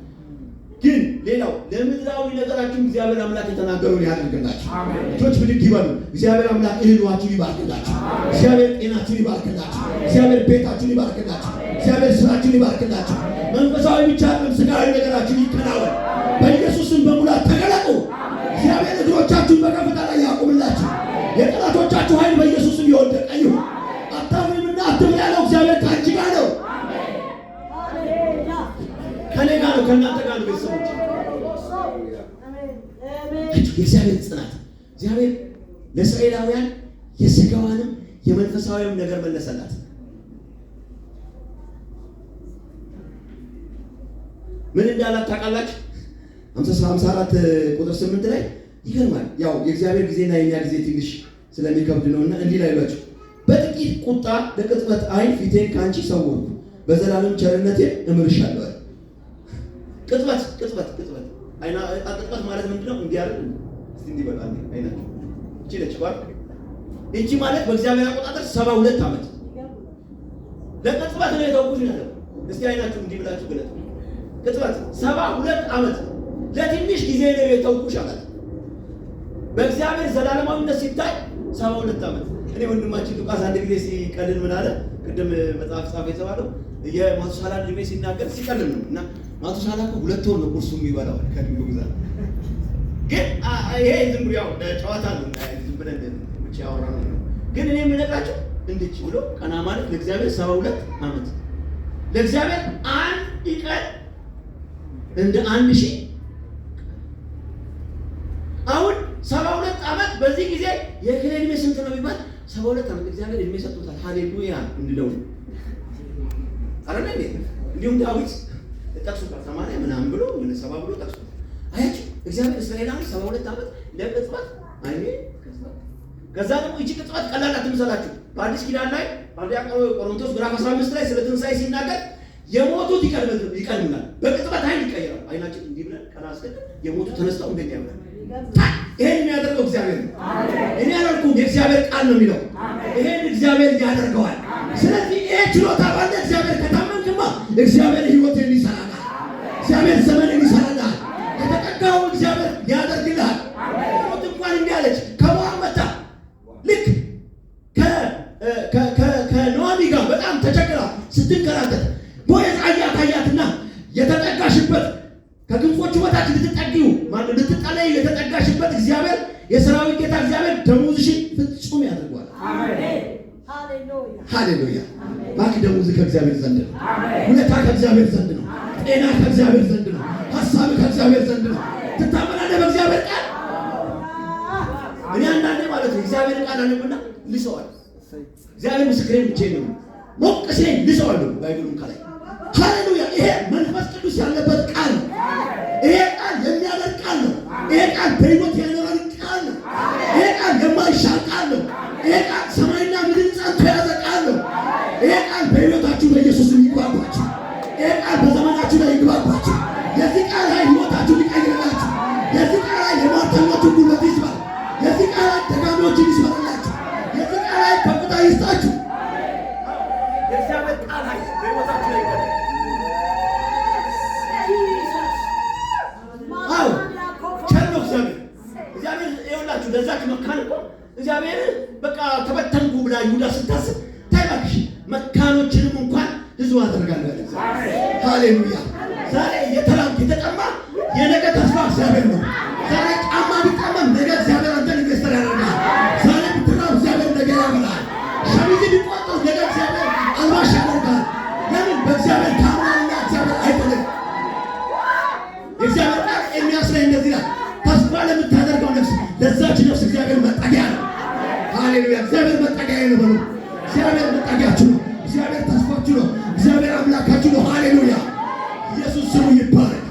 ግን ሌላው ለምድራዊ ነገራችሁ እግዚአብሔር አምላክ የተናገረውን ያድርግላችሁ። እጆች ብድግ ይበሉ። እግዚአብሔር አምላክ እህሏችሁን ይባርክላችሁ። እግዚአብሔር ጤናችሁን ይባርክላችሁ። እግዚአብሔር ቤታችሁን ይባርክላችሁ። እግዚአብሔር ስራችሁን ይባርክላችሁ። መንፈሳዊ ብቻ አይደለም፣ ስጋዊ ነገራችሁን ይከናወን። በኢየሱስም በሙላት ተገለጡ። እግዚአብሔር እግሮቻችሁን በከፍታ ላይ ያቁምላችሁ። የጠላቶቻችሁ ኃይል በኢየሱስም የወደቀ ይሁን። አታፍሪምና አትፍሪ ያለው እግዚአብሔር ከአንቺ ጋር ነው፣ ከኔ ጋር ነው፣ ከእናንተ ጋር ነው። ቤተሰቦች የእግዚአብሔር ጽናት እግዚአብሔር ለእስራኤላውያን የስጋዋንም የመንፈሳዊም ነገር መለሰላት። ምን እንዳላት ታውቃላችሁ? 54 ቁጥር 8 ላይ ይገርማል። ያው የእግዚአብሔር ጊዜና የኛ ጊዜ ትንሽ ስለሚከብድ ነውና እንዲህ ላይ ብላችሁ በጥቂት ቁጣ ለቅጽበት ዓይን ፊቴን ካንቺ ሰወርኩ፣ በዘላለም ቸርነቴ እምርሻለሁ። ቅጽበት አይና ቅጽበት ማለት ምንድነው? እንዲህ አይደል? እስቲ እንዲህ በቃ አይና እቺ ነች ባክ። እቺ ማለት በእግዚአብሔር አቆጣጠር 72 ዓመት ለቅጽበት ነው የተውኩሽ ያለው። እስቲ አይናችሁ እንዲህ ብላችሁ ገለጡ። ቅጽበት 72 ዓመት ለትንሽ ጊዜ ነው የተውኩሽ አላት። በእግዚአብሔር ዘላለማዊነት ሲታይ 72 ዓመት። እኔ ወንድማችን ሉቃስ አንድ ጊዜ ሲቀልል ምን አለ? ቅድም መጽሐፍ ጻፈ የተባለው የማቱሳላ እድሜ ሲናገር ሲቀልል ነው። እና ማቱሳላ እኮ 2 ወር ነው ቁርሱ የሚበላው ከድሮ ግዛት። ግን ይሄ ዝም ብሎ ያው ጨዋታ ነው፣ ዝም ብለን ብቻ ያወራነው ነው። ግን እኔ የምነግራችሁ እንድች ብሎ ቀና ማለት ለእግዚአብሔር 72 ዓመት፣ ለእግዚአብሔር አንድ ቀን እንደ 1000። አሁን 72 ዓመት በዚህ ጊዜ የክሌ እድሜ ስንት ነው ቢባል 72 ዓመት እግዚአብሔር እድሜ ሰጥቶታል። ሃሌሉያ እንድለው አረነ እንዲሁም ዳዊት ጠቅሶታል 80 ምናምን ብሎ ምን 70 ብሎ ጠቅሶታል። አያችሁ እግዚአብሔር እስራኤላውያን 72 ዓመት ለቅጽበት አይኔ ከዛ ደግሞ እቺ ቅጽበት ቀላል አትምሰላችሁ። በአዲስ ኪዳን ላይ በአንደኛ ቆሮንቶስ ምዕራፍ 15 ላይ ስለ ትንሣኤ ሲናገር የሞቱት ይቀድሙናል፣ በቅጽበት ኃይል ይቀየራል። አይናችን እንዲህ ብለን ቀና አስገድን የሞቱት ተነስተው እንደኛ ያምራል። ይሄን የሚያደርገው እግዚአብሔር ነው። እኔ አላልኩም፣ የእግዚአብሔር ቃል ነው የሚለው። ይሄን እግዚአብሔር ያደርገዋል። ስለዚህ ይሄ ችሎታ ባለ እግዚአብሔር ከታመንክማ እግዚአብሔር ሕይወትን ይሰራል። እግዚአብሔር ዘመንን ይሰራል። የተጠጋው እግዚአብሔር ያደርግልሃል። ሞት እንኳን እንዲያለች ከሞዓብ መጣ። ልክ ከኖአሚ ጋር በጣም ተቸግራ ስትንከራተት ቦዔዝ አያትና የተጠጋሽበት ከግንፎቹ በታች ልትጠለይ የተጠጋሽበት እግዚአብሔር የሰራዊት ጌታ እግዚአብሔር ደሞዝሽን ፍጹም ያደርገዋል። ሃሌሉያ። እባክህ ደሞዝ ከእግዚአብሔር ዘንድ ነው። ሁኔታ ከእግዚአብሔር ዘንድ ነው። ጤና ከእግዚአብሔር ዘንድ ነው። ሀሳብ ከእግዚአብሔር ዘንድ ነው። ትታመናለህ በእግዚአብሔር ቃል። እኔ አንዳንዴ ማለት ነው እግዚአብሔር ቃል አለምና ልሰዋል። እግዚአብሔር ምስክሬን ብቻ ነው ሞቅ ሲለኝ ልሰዋለሁ። ባይብሉን ከላይ ሃሌሉያ። ይሄ መንፈስ ቅዱስ ያለበት ቃል ነው። ይሄ ቃል የሚያደርግ ቃል ነው። ይሄ ቃል በሕይወት ያኖረን ቃል ነው። ይሄ ቃል የማይሻር ቃል ነው። ይሄ ቃል ሰማይና ምድር ጸንቶ የያዘ ቃል ነው። ይሄ ቃል በሕይወታችሁ በኢየሱስ ይግባባችሁ። ይሄ ቃል በዘመናችሁ ላይ ይግባባችሁ። የዚህ ቃል ኃይል ሕይወታችሁን ይቀይርላችሁ። የዚህ ቃል ኃይል የሟርተኞችን ጉልበት ይስባል። የዚህ ቃል ኃይል ደጋሚዎችን ይስበርላችሁ። የዚህ ቃል ኃይል ከፍታ ይስጣችሁ። የእግዚአብሔር ቃል ኃይል በሕይወታችሁ ላይ ይቀር። አዎ ቸር ነው እግዚአብሔር ይኸውላችሁ ለዛች መካን እኮ እግዚአብሔር በቃ ተበተንኩ ብላ ይሁዳ ስታስብ አደርጋለሁ። ሃሌሉያ። ዛሬ የተራብክ የተጠማ የነገ ተስፋ እግዚአብሔር ነው። ዛሬ ጫማ ቢጠመም ነገ እግዚአብሔር አንተን ኢንቨስተር ያደርጋል። ዛሬ ብትራብ እግዚአብሔር ነገ ያበላል። ሸሚዝ ቢቆጠው ነገ እግዚአብሔር አልባሽ ያደርጋል። ለምን? በእግዚአብሔር ታምናልና እግዚአብሔር አይጥልም። የእግዚአብሔር ቃል የሚያስረኝ እንደዚህ ይላል፣ ተስፋ ለምታደርገው ነፍስ ለዛች ነፍስ እግዚአብሔር መጠጊያ ነው። ሃሌሉያ። እግዚአብሔር መጠጊያ ነው በሉ። እግዚአብሔር መጠጊያችሁ ነው። እግዚአብሔር ተስፋችሁ ነው። እግዚአብሔር አምላካችሁ ነው። ሃሌሉያ። ኢየሱስ ስሙ ይባረክ።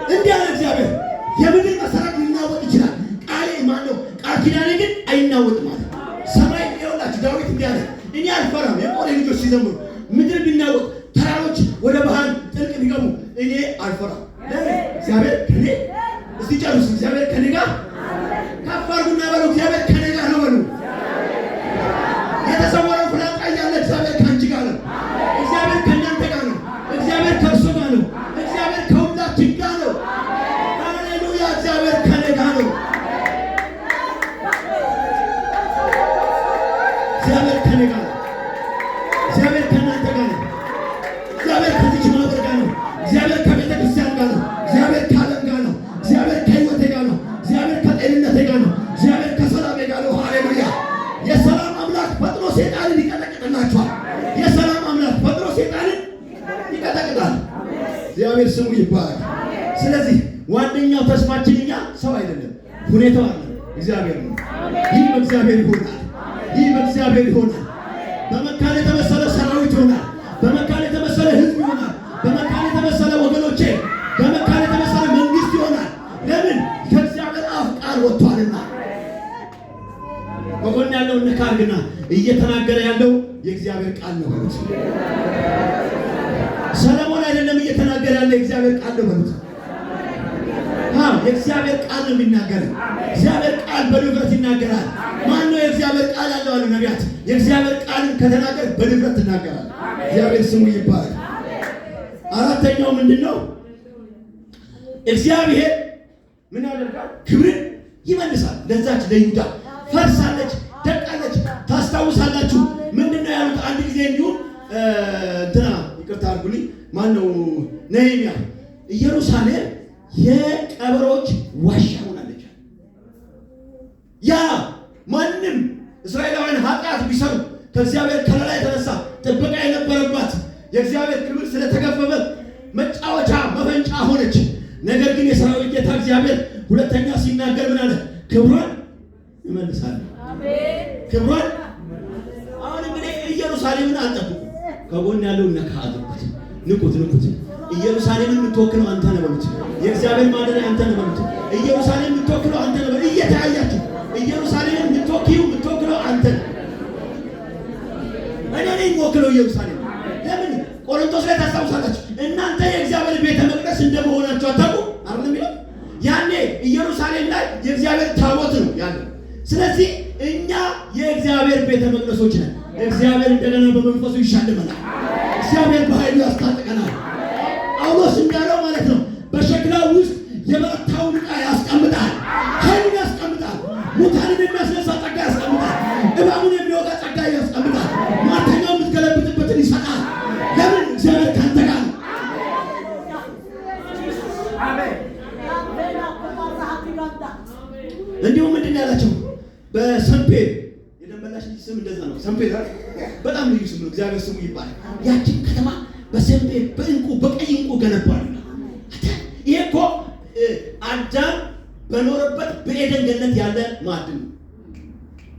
እንዲህ አለ እግዚአብሔር፣ የምድር መሰረት ሊናወጥ ይችላል፣ ቃሌ ማነው ቃል ኪዳኔ ግን አይናወጥም አለ። ሰማይ ይኸውላችሁ ዳዊት እንዲህ አለ፣ እኔ አልፈራም። የቆሬ ልጆች ሲዘምሩ ምድር ቢናወጥ ተራሮች ወደ ባህር ጥልቅ ቢገቡ እኔ አልፈራም። እግዚአብሔር ከኔ እስቲ ጨርሱ። እግዚአብሔር ከኔ ጋር ከፍ አድርጉና በሉ፣ እግዚአብሔር ከኔ ጋር ነው በሉ። የተሰወረው ፍላጻ እያለ እግዚአብሔር ከአንቺ ጋር ነው። እግዚአብሔር ከእናንተ ጋር ነው። እግዚአብሔር ከእርሱ ጋር ነው። እግዚአብሔር ከሁላችን ጋር ነው። ሃሌሉያ። እግዚአብሔር ከኔ ጋር ነው። እግዚአብሔር ከኔ ጋር ነው። እግዚአብሔር ከእናንተ ጋር ነው። እግዚአብሔር ከዚች ማህበር ጋር ነው። እግዚአብሔር ከቤተ ክርስቲያን ጋር ነው። እግዚአብሔር ከዓለም ጋር ነው። እግዚአብሔር ከህይወቴ ጋር ነው። እግዚአብሔር ከጤንነቴ ጋር ነው። እግዚአብሔር ከሰላሜ ጋር ነው። ሃሌሉያ። የሰላም አምላክ ፈጥኖ ሰይጣንን ይቀጠቅጥላችኋል። የሰላም አምላክ ፈጥኖ ሰይጣንን ይቀጠቅጣል። እግዚአብሔር ስሙ ይባላል። ስለዚህ ዋነኛው ተስፋችን እኛ ሰው አይደለም፣ ሁኔታው አለ፣ እግዚአብሔር ነው። ይህ በእግዚአብሔር ይሆናል። ይህ በእግዚአብሔር ይሆናል። በመካን የተመሰለ ሰራዊት ይሆናል። በመካን የተመሰለ ህዝብ ይሆናል። በመካን የተመሰለ ወገኖቼ፣ በመካን የተመሰለ መንግስት ይሆናል። ለምን? ከእግዚአብሔር አፍ ቃል ወጥቷልና። በጎን ያለው ነካርግና እየተናገረ ያለው የእግዚአብሔር ቃል ነው ማለት ነው። ሰለሞን አይደለም እየተናገረ ያለው የእግዚአብሔር ቃል ነው ማለት ነው። የእግዚአብሔር ቃል ነው የሚናገረው። እግዚአብሔር ቃል በድፍረት ይናገራል። ማን ነው የእግዚአብሔር ቃል ያለው አሉ ነቢያት። የእግዚአብሔር ቃልን ከተናገር በድፍረት ትናገራል። እግዚአብሔር ስሙ ይባላል። አራተኛው ምንድነው? እግዚአብሔር ምን ያደርጋል? ክብርን ይመልሳል። ለዛች ለይሁዳ ፈርሳለች፣ ደቃለች። ታስታውሳላችሁ ምንድነው ያሉት? አንድ ጊዜ እንዲሁም እንትና ይቅርታ አድርጉልኝ፣ ማን ነው ነህምያ፣ ኢየሩሳሌም የቀበሮች ዋሻ ሆናለች። ያ ማንም እስራኤላውያን ኃጢአት ቢሰሩ ከእግዚአብሔር ከለላ የተነሳ ጥበቃ የነበረባት የእግዚአብሔር ክብር ስለተገፈፈ መጫወቻ መፈንጫ ሆነች። ነገር ግን የሰራዊት ጌታ እግዚአብሔር ሁለተኛ ሲናገር ምን አለ? ክብሯን ይመልሳል። ክብሯን አሁን እንግዲህ ኢየሩሳሌምን አልጠብቁ። ከጎን ያለው ነካ አድርጉት፣ ንቁት። ኢየሩሳሌምን የምትወክለው አንተ ነህ በሉት። የእግዚአብሔር ማደሪያ አንተ ነህ በሉት። ኢየሩሳሌም የምትወክለው አንተ ነህ በሉት። እየተያያችሁ ኢየሩሳሌምን የምትወክለው አንተ ነህ። እኔ ነኝ የምወክለው ኢየሩሳሌም። ለምን? ቆሮንቶስ ላይ ታስታውሳላችሁ፣ እናንተ የእግዚአብሔር ቤተ መቅደስ እንደመሆናችሁ አታውቁም አይደል የሚለው? ያኔ ኢየሩሳሌም ላይ የእግዚአብሔር ታቦት ነው ያለው። ስለዚህ እኛ የእግዚአብሔር ቤተ መቅደሶች ነን። እግዚአብሔር እንደገና በመንፈሱ ይሻልመናል። እግዚአብሔር በኃይሉ ያስታጥቀናል። ጳውሎስ እንዳለው ማለት ነው፣ በሸክላ ውስጥ የበረታውን ዕቃ ያስቀምጣል፣ ኃይሉን ያስቀምጣል፣ ሙታንን የሚያስነሳ ጸጋ ያስቀምጣል፣ እባቡን የሚወጋ ጸጋ ያስቀምጣል፣ ማተኛው የምትገለብጥበትን ይሰጣል። ለምን? እግዚአብሔር ካንተ ጋር ነው። እንዲሁም ምንድን ያላቸው በሰምፔር የደንበላሽ ልጅ ስም እንደዛ ነው። ሰምፔር በጣም ልዩ ስም ነው። እግዚአብሔር ስሙ ይባላል። ያችን ከተማ በሰምፔር በእንቁ በቀይ እንቁ ገነባሉ። ይሄ እኮ አዳም በኖረበት በኤደን ገነት ያለ ማዕድን ነው።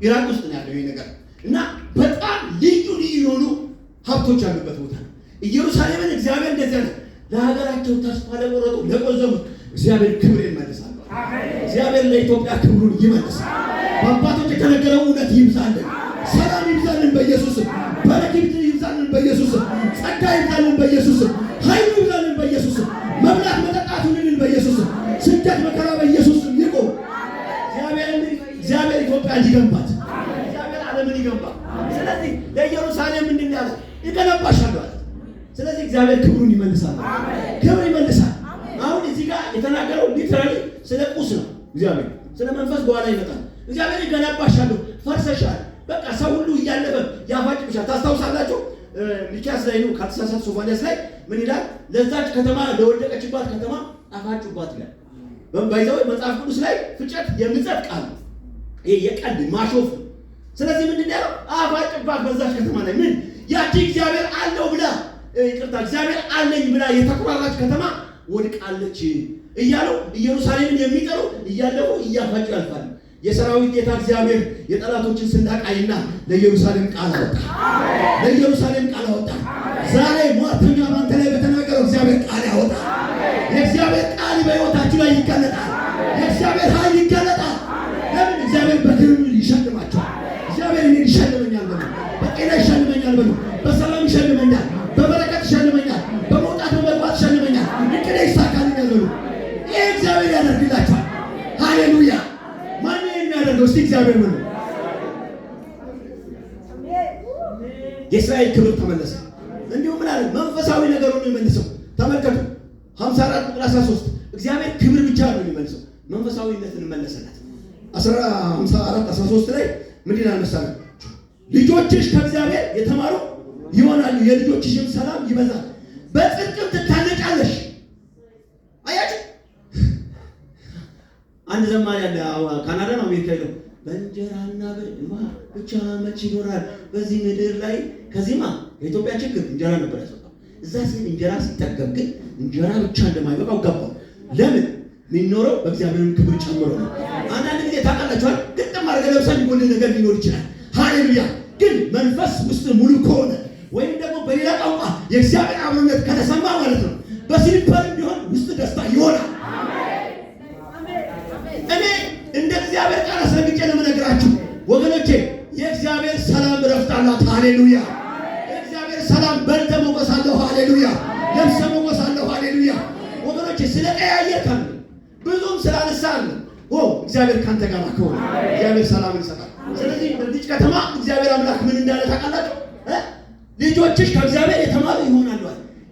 ኢራቅ ውስጥ ነው ያለው ይሄ ነገር እና በጣም ልዩ የሆኑ ሀብቶች ያሉበት ቦታ ነው። ኢየሩሳሌምን እግዚአብሔር እንደዚያ ነው ለሀገራቸው ተስፋ ለቆረጡ ለቆዘሙት እግዚአብሔር ክብር ይመልሳል። እግዚአብሔር ለኢትዮጵያ ክብሩን ይመልሳል። በአባቶች የተነገረው እውነት ይብዛልን። ሰላም ይብዛልን በኢየሱስ። በረከት ይብዛልን በኢየሱስ። ጸጋ ይብዛልን በኢየሱስ። ኃይል ይብዛልን በኢየሱስ። መብላት መጠጣት ይሁንልን በኢየሱስ። ስደት መከራ በኢየሱስ ይቆም። እግዚአብሔር ኢትዮጵያን ይገንባት። እግዚአብሔር ዓለምን ይገንባ። ስለዚህ ለኢየሩሳሌም ምንድን ያለ ይገነባሻል ማለት። ስለዚህ እግዚአብሔር ክብሩን ይመልሳል። ክብር ይመልሳል። አሁን እዚህ ጋር የተናገረው ሊትራሊ ስለ ቁስ ነው። እግዚአብሔር ስለ መንፈስ በኋላ ይመጣል። እግዚአብሔር ይገነባሻል፣ ፈርሰሻል፣ በቃ ሰው ሁሉ እያለፈ ያፋጭብሻል። ታስታውሳላችሁ? ሚክያስ ላይ ነው ካልተሳሳት ሶፎንያስ ላይ ምን ይላል? ለዛች ከተማ ለወደቀችባት ከተማ አፋጩባት ይላል። ባይዘው መጽሐፍ ቅዱስ ላይ ፍጨት የምጸት ቃል ይሄ የቀልድ ማሾፍ። ስለዚህ ምንድን ያለው? አፋጭባት በዛች ከተማ ላይ ምን ያቺ እግዚአብሔር አለው ብላ ይቅርታ እግዚአብሔር አለኝ ብላ የተኩራራች ከተማ ወድቃለች እያሉ ኢየሩሳሌምን የሚጠሩ እያለፉ እያፋጩ ያልፋሉ። የሰራዊት ጌታ እግዚአብሔር የጠላቶችን ስንዳቃይና ለኢየሩሳሌም ቃል አወጣ። ለኢየሩሳሌም ቃል አወጣ። ዛሬ ሟርተኛ ባንተ ላይ በተናገረው እግዚአብሔር ቃል ያወጣ። የእግዚአብሔር ቃል በሕይወታችሁ ላይ ይገለጣል። የእግዚአብሔር ኃይል ይገለጣል። ለምን? እግዚአብሔር በክብር ይሸልማቸዋል። እግዚአብሔር እኔን ይሸልመኛል በሉ፣ በጤና ይሸልመኛል በሉ፣ በሰላም ይሸልመኛል፣ በበረከት ይሸልመኛል፣ በመውጣት በመግባት ይሸልመኛል፣ እቅዴ ይሳካልኛል በሉ። ይህ እግዚአብሔር ያደርግላቸዋል። ሃሌሉያ! ማን የሚያደርገው? እስቲ እግዚአብሔር ነው። የእስራኤል ክብር ተመለሰ። እንዲሁም ምን አለ? መንፈሳዊ ነገሩን ነው የመለሰው። ተመልከቱ 54 ቁጥር 13 እግዚአብሔር ክብር ብቻ ነው የሚመልሰው፣ መንፈሳዊነትን መለሰላት። 54 13 ላይ ምን ይላል መሰለህ? ልጆችሽ ከእግዚአብሔር የተማሩ ይሆናሉ፣ የልጆችሽም ሰላም ይበዛል፣ በጽድቅም ትታነጫለሽ። አያችሁ? አንድ ዘማሪ ያለ ካናዳ ነው አሜሪካ ሄዶ በእንጀራና በውሃ ብቻ መች ይኖራል በዚህ ምድር ላይ። ከዚህማ የኢትዮጵያ ችግር እንጀራ ነበር ያስወጣው። እዛ ሲል እንጀራ ሲጠገብ ግን እንጀራ ብቻ እንደማይበቃው ገባው። ለምን? የሚኖረው በእግዚአብሔርም ክብር ጨምሮ ነው። አንዳንድ ጊዜ ታውቃላችኋል፣ ግጥም አድርገህ ለብሰህ የሚጎል ነገር ሊኖር ይችላል። ሃሌሉያ! ግን መንፈስ ውስጥ ሙሉ ከሆነ ወይም ደግሞ በሌላ ቋንቋ የእግዚአብሔር አብሮነት ከተሰማ ማለት ነው በስሊፐር ቢሆን ውስጥ ደስታ ይሆናል። እኔ እንደ እግዚአብሔር ቃል አስረግጬ ለመነግራችሁ ወገኖቼ የእግዚአብሔር ሰላም ረፍት አላት። ሃሌሉያ! የእግዚአብሔር ሰላም በልተ ሞገስ አለው። ሃሌሉያ! ለብሰ ሞገስ አለው። ሃሌሉያ! ወገኖቼ ስለቀያየርክ አለ ብዙም ስላነሳ አለ እግዚአብሔር ካንተ ጋር ከሆነ እግዚአብሔር ሰላም ይሰጣል። ስለዚህ በዚህ ከተማ እግዚአብሔር አምላክ ምን እንዳለ ታውቃላችሁ? ልጆችሽ ከእግዚአብሔር የተማሩ ይሆናሉ።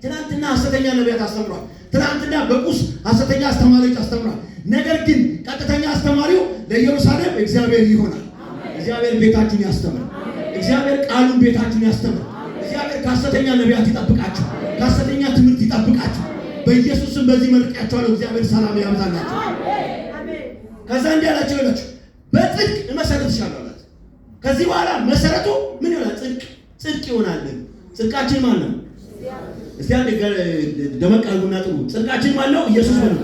ትናንትና ሐሰተኛ ነቢያት አስተምሯል። ትናንትና በቁስ ሐሰተኛ አስተማሪዎች አስተምሯል። ነገር ግን ቀጥተኛ አስተማሪው ለኢየሩሳሌም እግዚአብሔር ይሆናል። እግዚአብሔር ቤታችሁን ያስተምር። እግዚአብሔር ቃሉን ቤታችሁን ያስተምር። እግዚአብሔር ከሐሰተኛ ነቢያት ይጠብቃችሁ፣ ከሐሰተኛ ትምህርት ይጠብቃችሁ። በኢየሱስም በዚህ መርቂያችኋለሁ። እግዚአብሔር ሰላም ያብዛላችሁ። ከዛ እንዲህ አላቸው ይላችሁ በጽድቅ እመሰርትሻለሁ አላት። ከዚህ በኋላ መሰረቱ ምን ይሆናል? ጽድቅ ይሆናል። ጽድቃችን ማን ነው? እስቲ አንዴ ደመቅ አድርጉና ጥሩ። ጽድቃችን ማን ነው? ኢየሱስ ነው።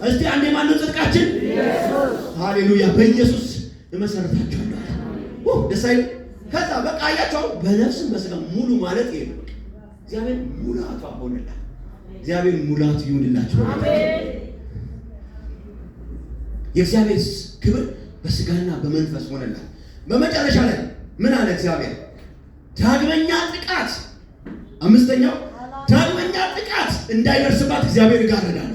እስቲ አንዴ ማን ነው ጽድቃችን? ኢየሱስ። ሃሌሉያ! በኢየሱስ እመሰርታችኋለሁ። ደስ አይልም? ከዛ በቃ አያችሁ በነፍስም በስጋ ሙሉ ማለት ይሄ ነው። እግዚአብሔር ሙላቱ ሆነላችሁ። እግዚአብሔር ሙላቱ ይሁንላችሁ። አሜን። የእግዚአብሔር ክብር በስጋና በመንፈስ ሆነላችሁ። በመጨረሻ ላይ ምን አለ እግዚአብሔር? ዳግመኛ ጥቃት፣ አምስተኛው ዳግመኛ ጥቃት እንዳይደርስባት እግዚአብሔር ይጋርዳል።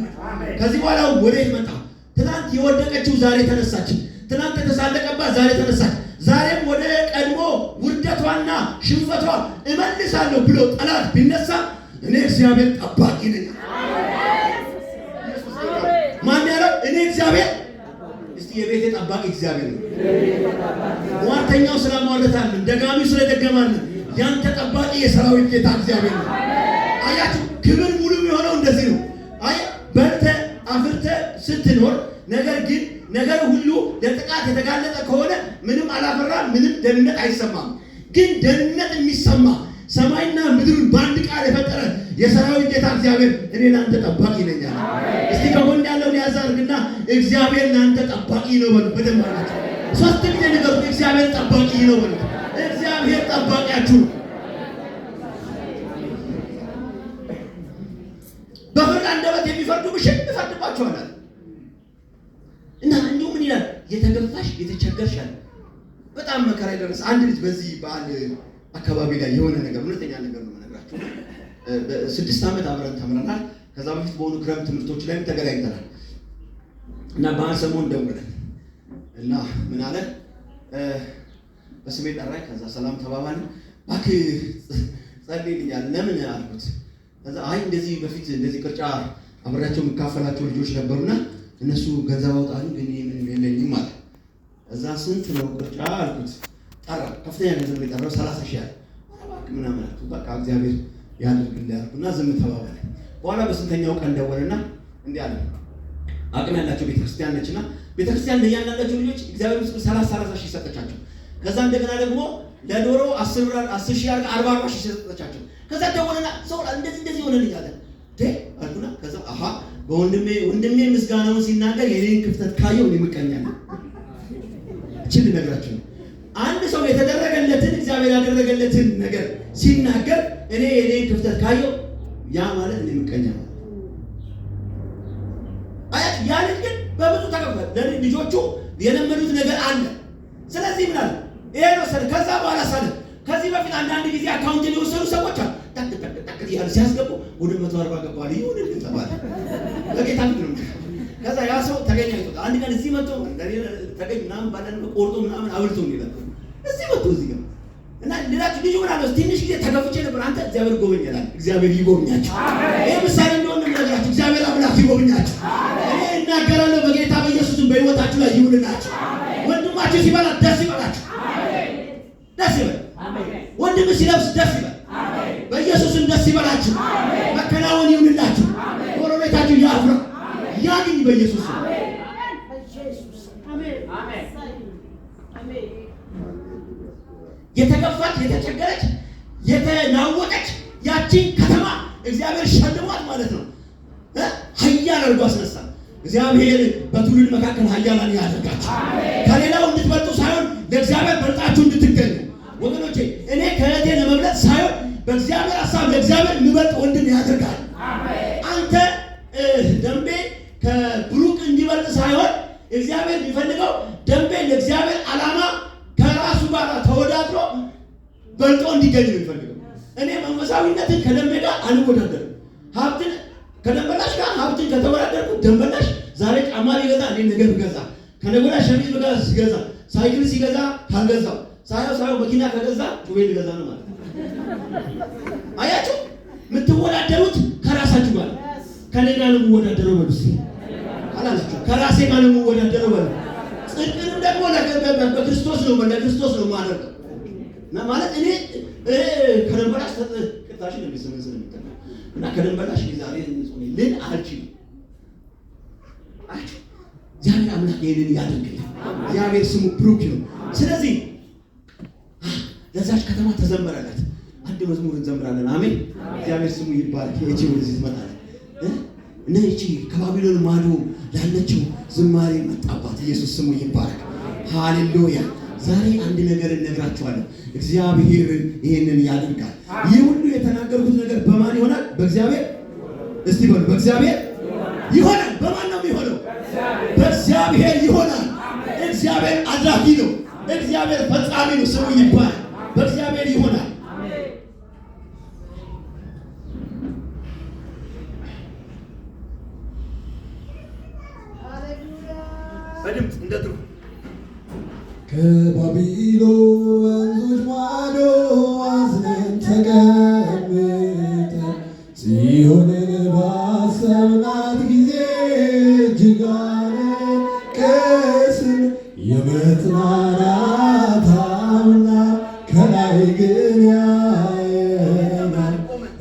ከዚህ በኋላ ወዴት መጣ? ትናንት የወደቀችው ዛሬ ተነሳች። ትናንት የተሳለቀባት ዛሬ ተነሳች። ዛሬም ወደ ቀድሞ ውርደቷና ሽንፈቷ እመልሳለሁ ብሎ ጠላት ቢነሳ እኔ እግዚአብሔር ጠባቂ ነኝ። ማን ያለው? እኔ እግዚአብሔር። እስቲ የቤቴ ጠባቂ እግዚአብሔር ነው። ሟርተኛው ስለማወለታለን፣ ደጋሚው ስለደገማለን፣ ያንተ ጠባቂ የሰራዊት ጌታ እግዚአብሔር ነው። አያችሁ ክብር ሙሉ የሆነው እንደዚህ ነው። አይ በልተ አፍርተ ስትኖር ነገር ግን ነገር ሁሉ ለጥቃት የተጋለጠ ከሆነ ምንም አላፈራ፣ ምንም ደህንነት አይሰማም። ግን ደህንነት የሚሰማ ሰማይና ምድሩን በአንድ ቃል የፈጠረ የሰራዊት ጌታ እግዚአብሔር እኔ ለአንተ ጠባቂ ነኝ አለ። እስቲ ከጎን ያለውን ያዛርግና እግዚአብሔር ለአንተ ጠባቂ ነው በሉ። በደንብ አላችሁ። ሶስት ጊዜ ንገሩት፣ እግዚአብሔር ጠባቂ ነው በሉ። እግዚአብሔር ጠባቂያችሁ ነው። በፍርድ አንደበት የሚፈርዱብሽን ይፈርድባችኋል። እና እንዲሁ ምን ይላል? የተገፋሽ የተቸገርሽ አለ። በጣም መከራ የደረሰ አንድ ልጅ በዚህ በዓል አካባቢ ላይ የሆነ ነገር እውነተኛ ነገር ነው የምነግራችሁ። 6 ዓመት አብረን ተምረናል። ከዛ በፊት በሆኑ ክረምት ትምህርቶች ላይም ተገናኝተናል። እና በዓል ሰሞን ደውለን እና ምን አለ በስሜ ጠራኝ። ከዛ ሰላም ተባባልን። እባክህ ጸልይልኛል። ለምን አልኩት። ከዛ አይ እንደዚህ በፊት እንደዚህ ቅርጫ አብሬያቸው የምካፈላቸው ልጆች ነበሩና እነሱ ገንዘብ አውጣሉ ግን ምን የለኝም አለ። እዛ ስንት ነው ቅርጫ አልኩት። ጠራ ከፍተኛ ገንዘብ የጠራው 30 ሺህ ያለ ምናምን በቃ እግዚአብሔር ያድርግልህ ያልኩና ዝም ተባባለ። በኋላ በስንተኛው ቀን ደወለና እንዲህ አለ። አቅም ያላቸው ቤተክርስቲያን ነችና ቤተክርስቲያን ለያንዳንዳቸው ልጆች እግዚአብሔር ምስክር 30 ሺህ ሰጠቻቸው። ከዛ እንደገና ደግሞ ለዶሮ 10 ሺህ 40 ሺህ ሰጠቻቸው። ከዛ ደወለና ሰው እንደዚህ ሆነልኝ አለ አልኩና ከዛ አሃ ወንድሜ ምስጋናውን ሲናገር የኔን ክፍተት ካየው ይምቀኛል። እቺን ነገራችሁ አንድ ሰው የተደረገለትን እግዚአብሔር ያደረገለትን ነገር ሲናገር እኔ የኔን ክፍተት ካየው ያ ማለት ይምቀኛል። አያት ያን ግን በብዙ ተከፈለ ለልጆቹ የለመዱት ነገር አለ። ስለዚህ ምን አለ ይሄ ነው ሰለ ከዛ በኋላ ሳለ ከዚህ በፊት አንዳንድ ጊዜ አካውንት ሊወሰዱ ሰዎች አሉ ተክ ያለ ሲያስገቡ ወደ 140 ገባል ይሁን ተባለ ለጌታ ምንም ከዛ ያ ሰው ተገኘ ይወጣ አንድ ቀን እዚህ መጥቶ ተገኘ ምናምን ባለን ቆርጦ ምናምን አብልቶ ይላል እዚህ መጥቶ እዚህ ጋር እና ሌላችሁ ልጅ ሆነ አለው ትንሽ ጊዜ ተገፍቼ ነበር አንተ እግዚአብሔር ጎበኛላል እግዚአብሔር ይጎብኛችሁ ይሄ ምሳሌ እንደሆነ ነገራችሁ እግዚአብሔር አምላክ ይጎብኛችሁ እኔ እናገራለሁ በጌታ በኢየሱስም በህይወታችሁ ላይ ይሁንላችሁ ወንድማችሁ ሲበላ ደስ ይበላችሁ ደስ ይበል ወንድም ሲለብስ ደስ ይበል በኢየሱስም ደስ ይበላችሁ መከናወን ይሁንላችሁ ጎረቤታችሁ ያፍራ ያግኝ በኢየሱስ አሜን በኢየሱስ አሜን አሜን የተገፋች የተቸገረች የተናወቀች ያቺን ከተማ እግዚአብሔር ሸልሟት ማለት ነው ኃያል አድርጎ አስነሳ። እግዚአብሔር በትውልድ መካከል ኃያላን ያደርጋችሁ ከሌላው እንድትበልጡ ሳይሆን ለእግዚአብሔር በልጣችሁ እንድትገኙ ወገኖቼ እኔ ከእህቴ ለመብለጥ ሳይሆን በእግዚአብሔር ሐሳብ ለእግዚአብሔር የሚበልጥ ወንድም ያደርጋል። አንተ ደንቤ ከብሩክ እንዲበልጥ ሳይሆን እግዚአብሔር የሚፈልገው ደንቤ ለእግዚአብሔር ዓላማ ከራሱ ጋር ተወዳድሮ በልጦ እንዲገኝ ነው የሚፈልገው። እኔ መንፈሳዊነትን ከደንቤ ጋር አልወዳደርም። ሀብትን ከደንበላሽ ጋር ሀብትን ከተወዳደርኩ ደንበላሽ ዛሬ ጫማ ሊገዛ እኔ ነገ ብገዛ ከነገ ወዲያ ሸሚዝ ሲገዛ ሳይክል ሲገዛ ካልገዛው ሳይው መኪና ከገዛ ጩቤ ሊገዛ ነው ማለት ነው። አያችሁ የምትወዳደሩት ከራሳችሁ ጋር ከኔ ጋር ነው የምወዳደረው በሉስ አላላችሁ ከራሴ ጋር ነው የምወዳደረው በሉ ጽድቅንም ደግሞ በክርስቶስ ነው ለክርስቶስ ነው ማለት ነው እና ማለት እኔ ከደንበላሽ ቅጣሽ ነው የሚሰመሰለ እና ከደንበላሽ ዛሬ ንጹህ ልን አልችልም እግዚአብሔር አምላክ ይሄንን ያደርግልኝ እግዚአብሔር ስሙ ብሩክ ነው። ስለዚህ ለዛች ከተማ ተዘመረላት አንድ መዝሙር እንዘምራለን። አሜን እግዚአብሔር ስሙ ይባረክ። እቺ ወደዚህ ትመጣለች እና እቺ ከባቢሎን ማዶ ላለችው ዝማሬ መጣባት ኢየሱስ ስሙ ይባረክ። ሃሌሉያ። ዛሬ አንድ ነገር እነግራችኋለሁ። እግዚአብሔር ይሄንን ያደርጋል። ይህ ሁሉ የተናገርኩት ነገር በማን ይሆናል? በእግዚአብሔር። እስቲ በሉ በእግዚአብሔር ይሆናል። በማን ነው የሚሆነው? በእግዚአብሔር ይሆናል። እግዚአብሔር አድራጊ ነው። እግዚአብሔር ፈጻሚ ነው። ስሙ ይባረክ። በእግዚአብሔር ይሆናል። በድምፅ እንደጥሩ ከባቢሎን ወንዞች ማዶ አዝነን ተቀምጠን ጽዮንን ባሰብናት ጊዜ እጅግ አለቀስን። የመጽናናት አምላክ ከላይ ግን ያየናል።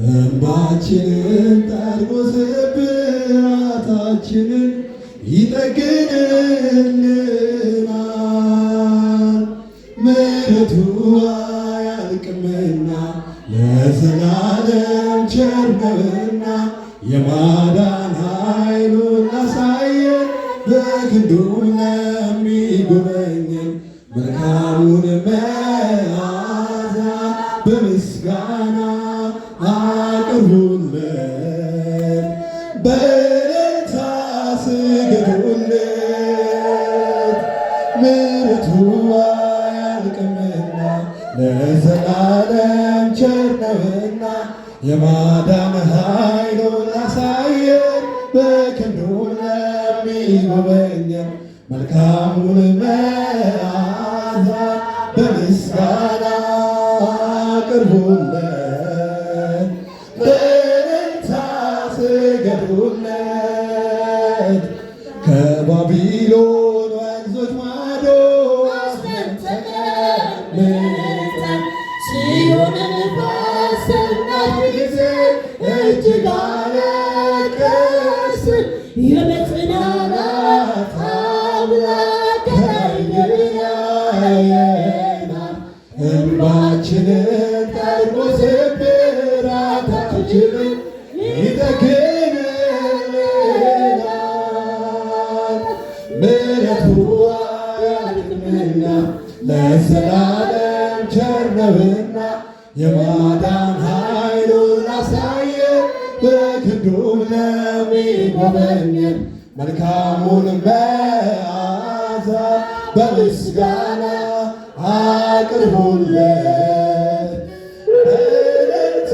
እንባችንን ጠርጎ ስብራታችንን ይጠግንልናል። ምሕረቱ አያልቅምና ለዘላለም ቸር ነውና የማዳን ኃይሉን ላሳየን በክንዱ ለሚጎበኘን መልካሙን መዓዛ በምስጋና አቅርቡለት። በእልልታ ስገዱለት። ምሕረቱ አያልቅምና ለዘላለም ቸር ነውና የማዳን ኃይሉን ላሳየን በክንዱ ለሚጎበኘን መልካሙን መዓዛ በምስጋና አቅርቡለት። በእልልታ ስገዱለት። ከባቢሎን ወንዞች ማዶ አስነን ተቀምጠን ጽዮንን ባሰብናት ጊዜ እጅግ አለቀስን። የመጽናናት አምላክ ከላይ ያየናል። እንባችንን ጠርጎ ስብራታችንን ይጠግንልናል። ምሕረቱ አያልቅምና ለዘላለም ቸር ነውና የማዳን ኃይሉን አሳየ በክንዱም ለሚጎበኘን መልካሙን መዓዛ በምስጋና አቅርቡለት። በእልልታ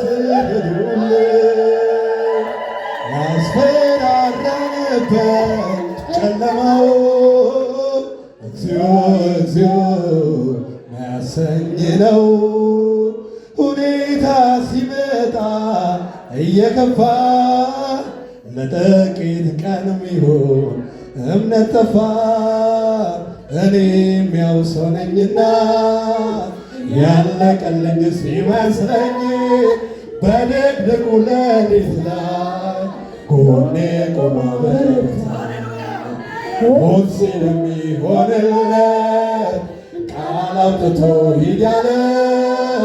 ስገዱለት። ያስፈራራንበት ጨለማው እግዚኦ እግዚኦ ሚያሰኝ ነው። ሁኔታ ሲመጣ እየከፋ ለጥቂት ቀንም ይሁን እምነት ጠፋ። እኔም ያው ሰው ነኝና ያለቀልኝ ሲመስለኝ በድቅድቁ ሌሊት ላይ ጎኔ ቆሞ በረታ። ሞት ስለሚሆንለት ቃል አውጥቶ ሂድ ያለው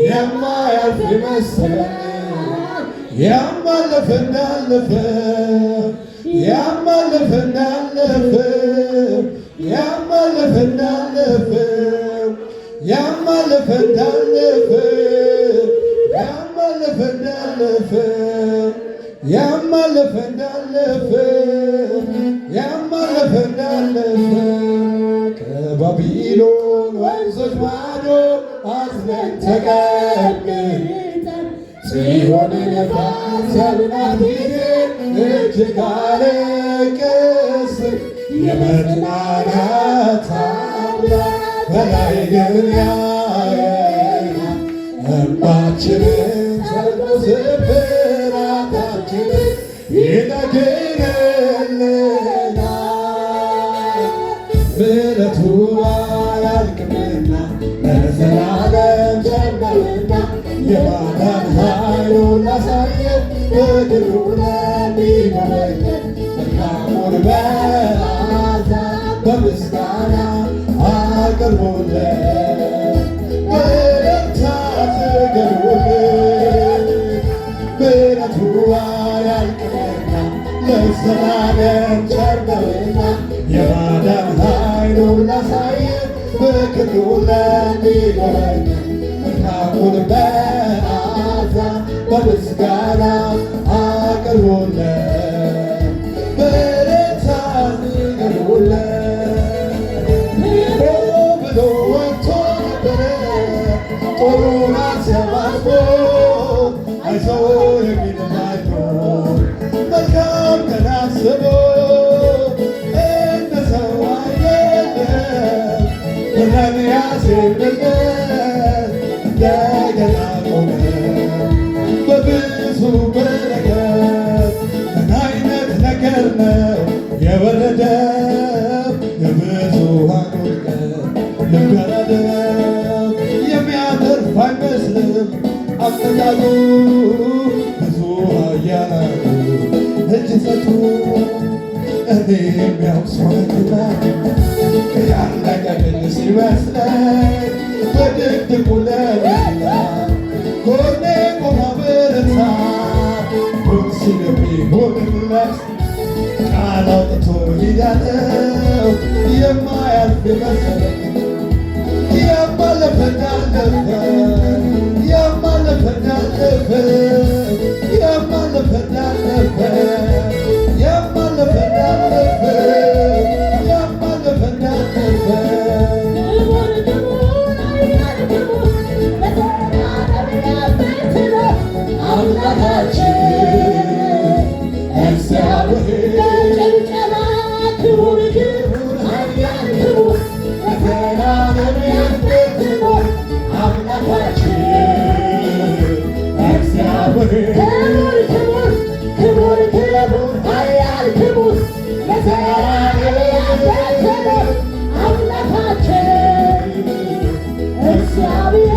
የማያልፍ መሰለኝ። ያማለፈ እንዳለፈ ያማለፈ እንዳለፈ ያማለፈ እንዳለፈ ያማለፈ እንዳለፈ ያማለፈ እንዳለፈ ያማለፈ እንዳለፈ ያማለፈ እንዳለፈ ከባቢሎን ወንዞች ማዶ አዝነን ተቀምጠን ጽዮንን ባሰብናት ጊዜ እጅግ አለቀስን። የመጽናናት አምላክ በላይ ግን ያየናል። እንባችንን ሰርቶ ስብራታችንን ይጠግንልናል። ምሕረቱ አያልቅምና ለዘላለም ቸር ነውና የማዳን ኃይሉን አሳየን በክንዱ ለሚጎበኘን መልካሙን መዓዛ በምስጋና አቅርቡለት። በእልልታ ስገዱለት። ምሕረቱ አያልቅምና ለዘላለም ቸር ነውና የማዳን ኃይሉን አሳየን በክንዱ ለሚጎበኘን መልካሙን መዓዛ በምስጋና አቅርቡለት። በእልልታ ስገዱለት። ብሎ ወጥቶ ነበረ ጦሩን አሰባስቦ አይዞህ የሚል ማን ነው? መልካም ቀን አስቦ እንደ ሰው አይደለም ብለን ያሴርንለት እንደገና ቆመ በብዙ በረከት። ምን አይነት ነገር ነው የወረደው የብዙኃኑን ቀን ልብ ያረደው? የሚያተርፍ አይመስልም አመጣጡ ብዙ ኃያላኑ እጅ ሰጡ። እኔም ያው ሰው ነኝና ያለቀልኝ ሲመስለኝ በድቅድቁ ሌሊት ላይ ጎኔ ቆሞ በረታ። ሞት ስለሚሆንለት ቃል አውጥቶ ሂድ ያለው የማያልፍ መሰለኝ። ያማለፈ እንዳለፈ ያማለፈ እንዳለፈ ያማለፈ እንዳለፈ ያማለፈ እንዳለፈ ያማለፈ እንዳለፈ አምላካችን እግዚአብሔር ክቡር ክቡር ኃያል ክቡር ለዘላለም የምትኖር አምላካችን እግዚአብሔር ክቡር ክቡር ክቡር ኃያል ክቡር ለዘላለም የምትኖር አምላካችን እግዚአብሔር